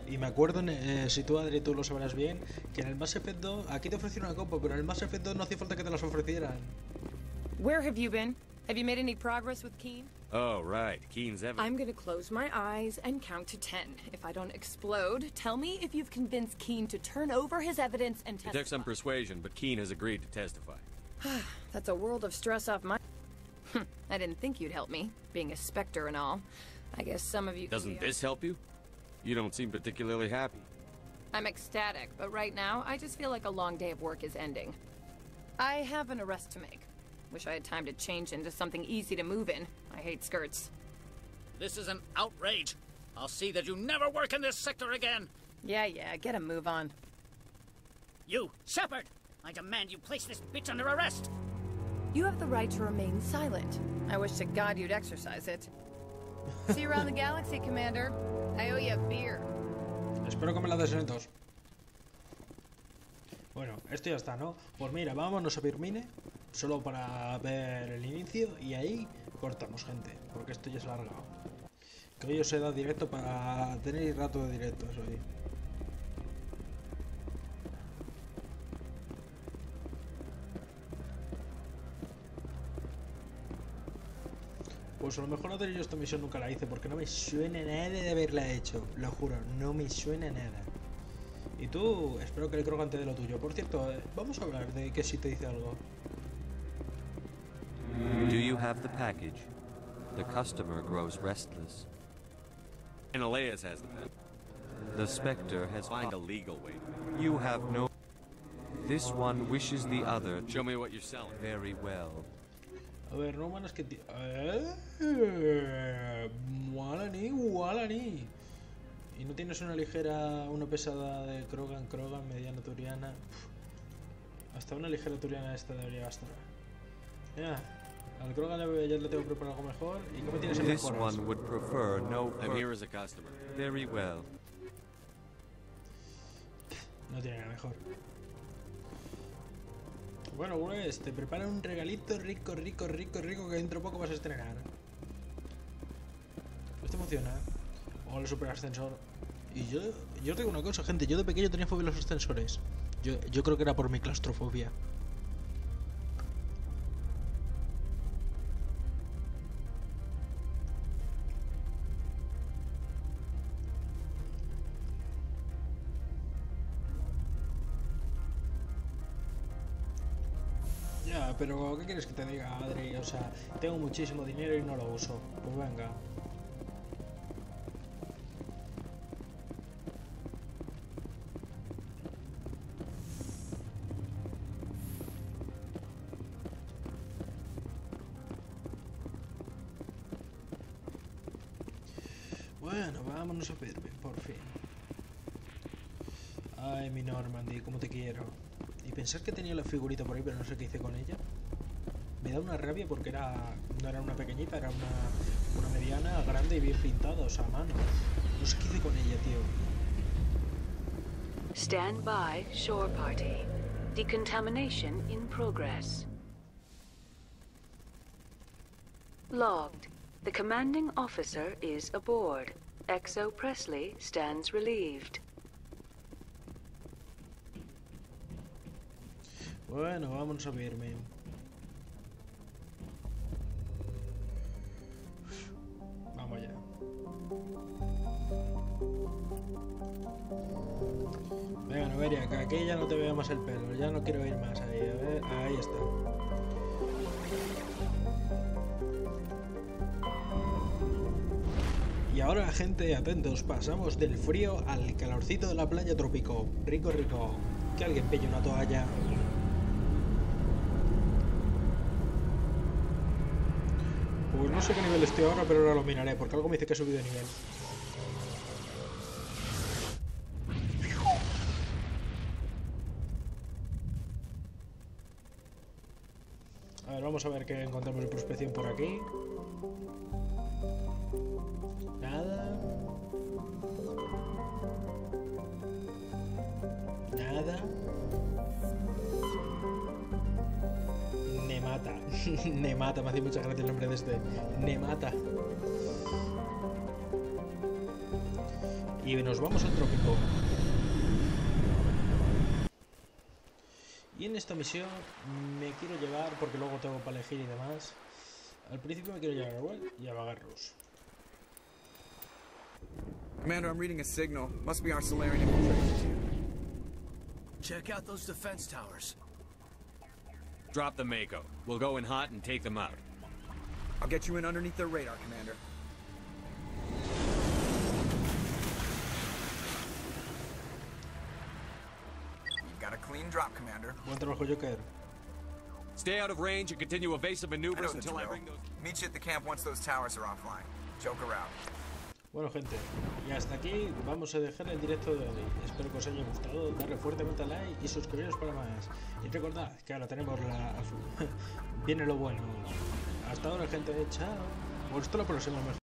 Y me acuerdo, si tú, Adri, tú lo sabrás bien, que en el Mass Effect 2, aquí te ofrecieron una copa, pero en el Mass Effect 2 no hacía falta que te las ofrecieran. Where have you been? Have you made any progress with Keen? Oh, right. Keen's evidence. I'm gonna close my eyes and count to 10. If I don't explode, tell me if you've convinced Keen to turn over his evidence and It testify. took some persuasion, but Keen has agreed to testify. That's a world of stress off my... I didn't think you'd help me, being a Spectre and all. I guess some of you... Doesn't this help you? You don't seem particularly happy. I'm ecstatic, but right now, I just feel like a long day of work is ending. I have an arrest to make. Wish I had time to change into something easy to move in. I hate skirts. This is an outrage. I'll see that you never work in this sector again. Yeah, get a move on. You, Shepard! I demand you place this bitch under arrest! You have the right to remain silent. I wish to God you'd exercise it. See you around the galaxy, Commander. I owe you a beer. Espero que me la des en dos. Bueno, esto ya está, ¿no? Pues mira, vámonos a Birmine, solo para ver el inicio, y ahí cortamos, gente, porque esto ya se ha alargado. Que hoy os he dado directo para tener rato de directos hoy. Pues a lo mejor yo esta misión nunca la hice, porque no me suena nada de haberla hecho, lo juro, no me suena nada. Y tú, espero que el crocante de lo tuyo. Por cierto, vamos a hablar de que si te dice algo. Do you have the package? The customer grows restless. Analaeus has the package. The Spectre has Find a legal way. You have no... This one wishes the other... Show me what you're selling. Very well. A ver, no manas que... Walani. ¿Y no tienes una ligera, una pesada de Krogan, mediana turiana? Hasta una ligera turiana esta debería bastar. Ya, al Krogan ya le tengo preparado algo mejor. ¿Y cómo tienes el This mejoras? one would prefer no... I'm here as a customer. Very well. No tiene nada mejor. Bueno, pues te preparan un regalito rico que dentro de poco vas a estrenar. Esto funciona. O el super ascensor. Y yo os digo una cosa, gente. Yo de pequeño tenía fobia a los ascensores. Yo creo que era por mi claustrofobia. Ya, pero ¿qué quieres que te diga, Adri? O sea, tengo muchísimo dinero y no lo uso. Pues venga. Bueno, vámonos a verme, por fin. Ay, mi Normandy, cómo te quiero. Y pensar que tenía la figurita por ahí, pero no sé qué hice con ella. Me da una rabia porque no era una pequeñita, era una mediana, grande y bien pintada, o sea, a mano. No sé qué hice con ella, tío. Stand by, shore party. Decontamination in progress. Logged. The commanding officer is aboard. XO Presley stands relieved. Bueno, vámonos a verme. Vamos ya. Venga, Noveria, que aquí ya no te veo más el pelo. Ya no quiero ir más ahí. A ver, ahí está. Y ahora, gente, atentos. Pasamos del frío al calorcito de la playa trópico. Rico, rico. Que alguien pille una toalla. Pues no sé qué nivel estoy ahora, pero ahora lo miraré, porque algo me dice que he subido de nivel. A ver, vamos a ver qué encontramos de prospección por aquí. Nada. Nada. Nemata. Nemata, me hace mucha gracia el nombre de este. Nemata. Y nos vamos al trópico. Y en esta misión me quiero llevar, porque luego tengo para elegir y demás. Al principio me quiero llevar a Well y a Vagarros. Commander, I'm reading a signal. Must be our Solarian infiltration. Check out those defense towers. Drop the Mako. We'll go in hot and take them out. I'll get you in underneath their radar, Commander. You've got a clean drop, Commander. Buen trabajo, Joker. Stay out of range and continue evasive maneuvers until I bring those... Meet you at the camp once those towers are offline. Joker out. Bueno, gente, y hasta aquí vamos a dejar el directo de hoy. Espero que os haya gustado, darle fuertemente al like y suscribiros para más. Y recordad que ahora tenemos la... viene lo bueno. Hasta ahora, gente, chao. Hasta la próxima.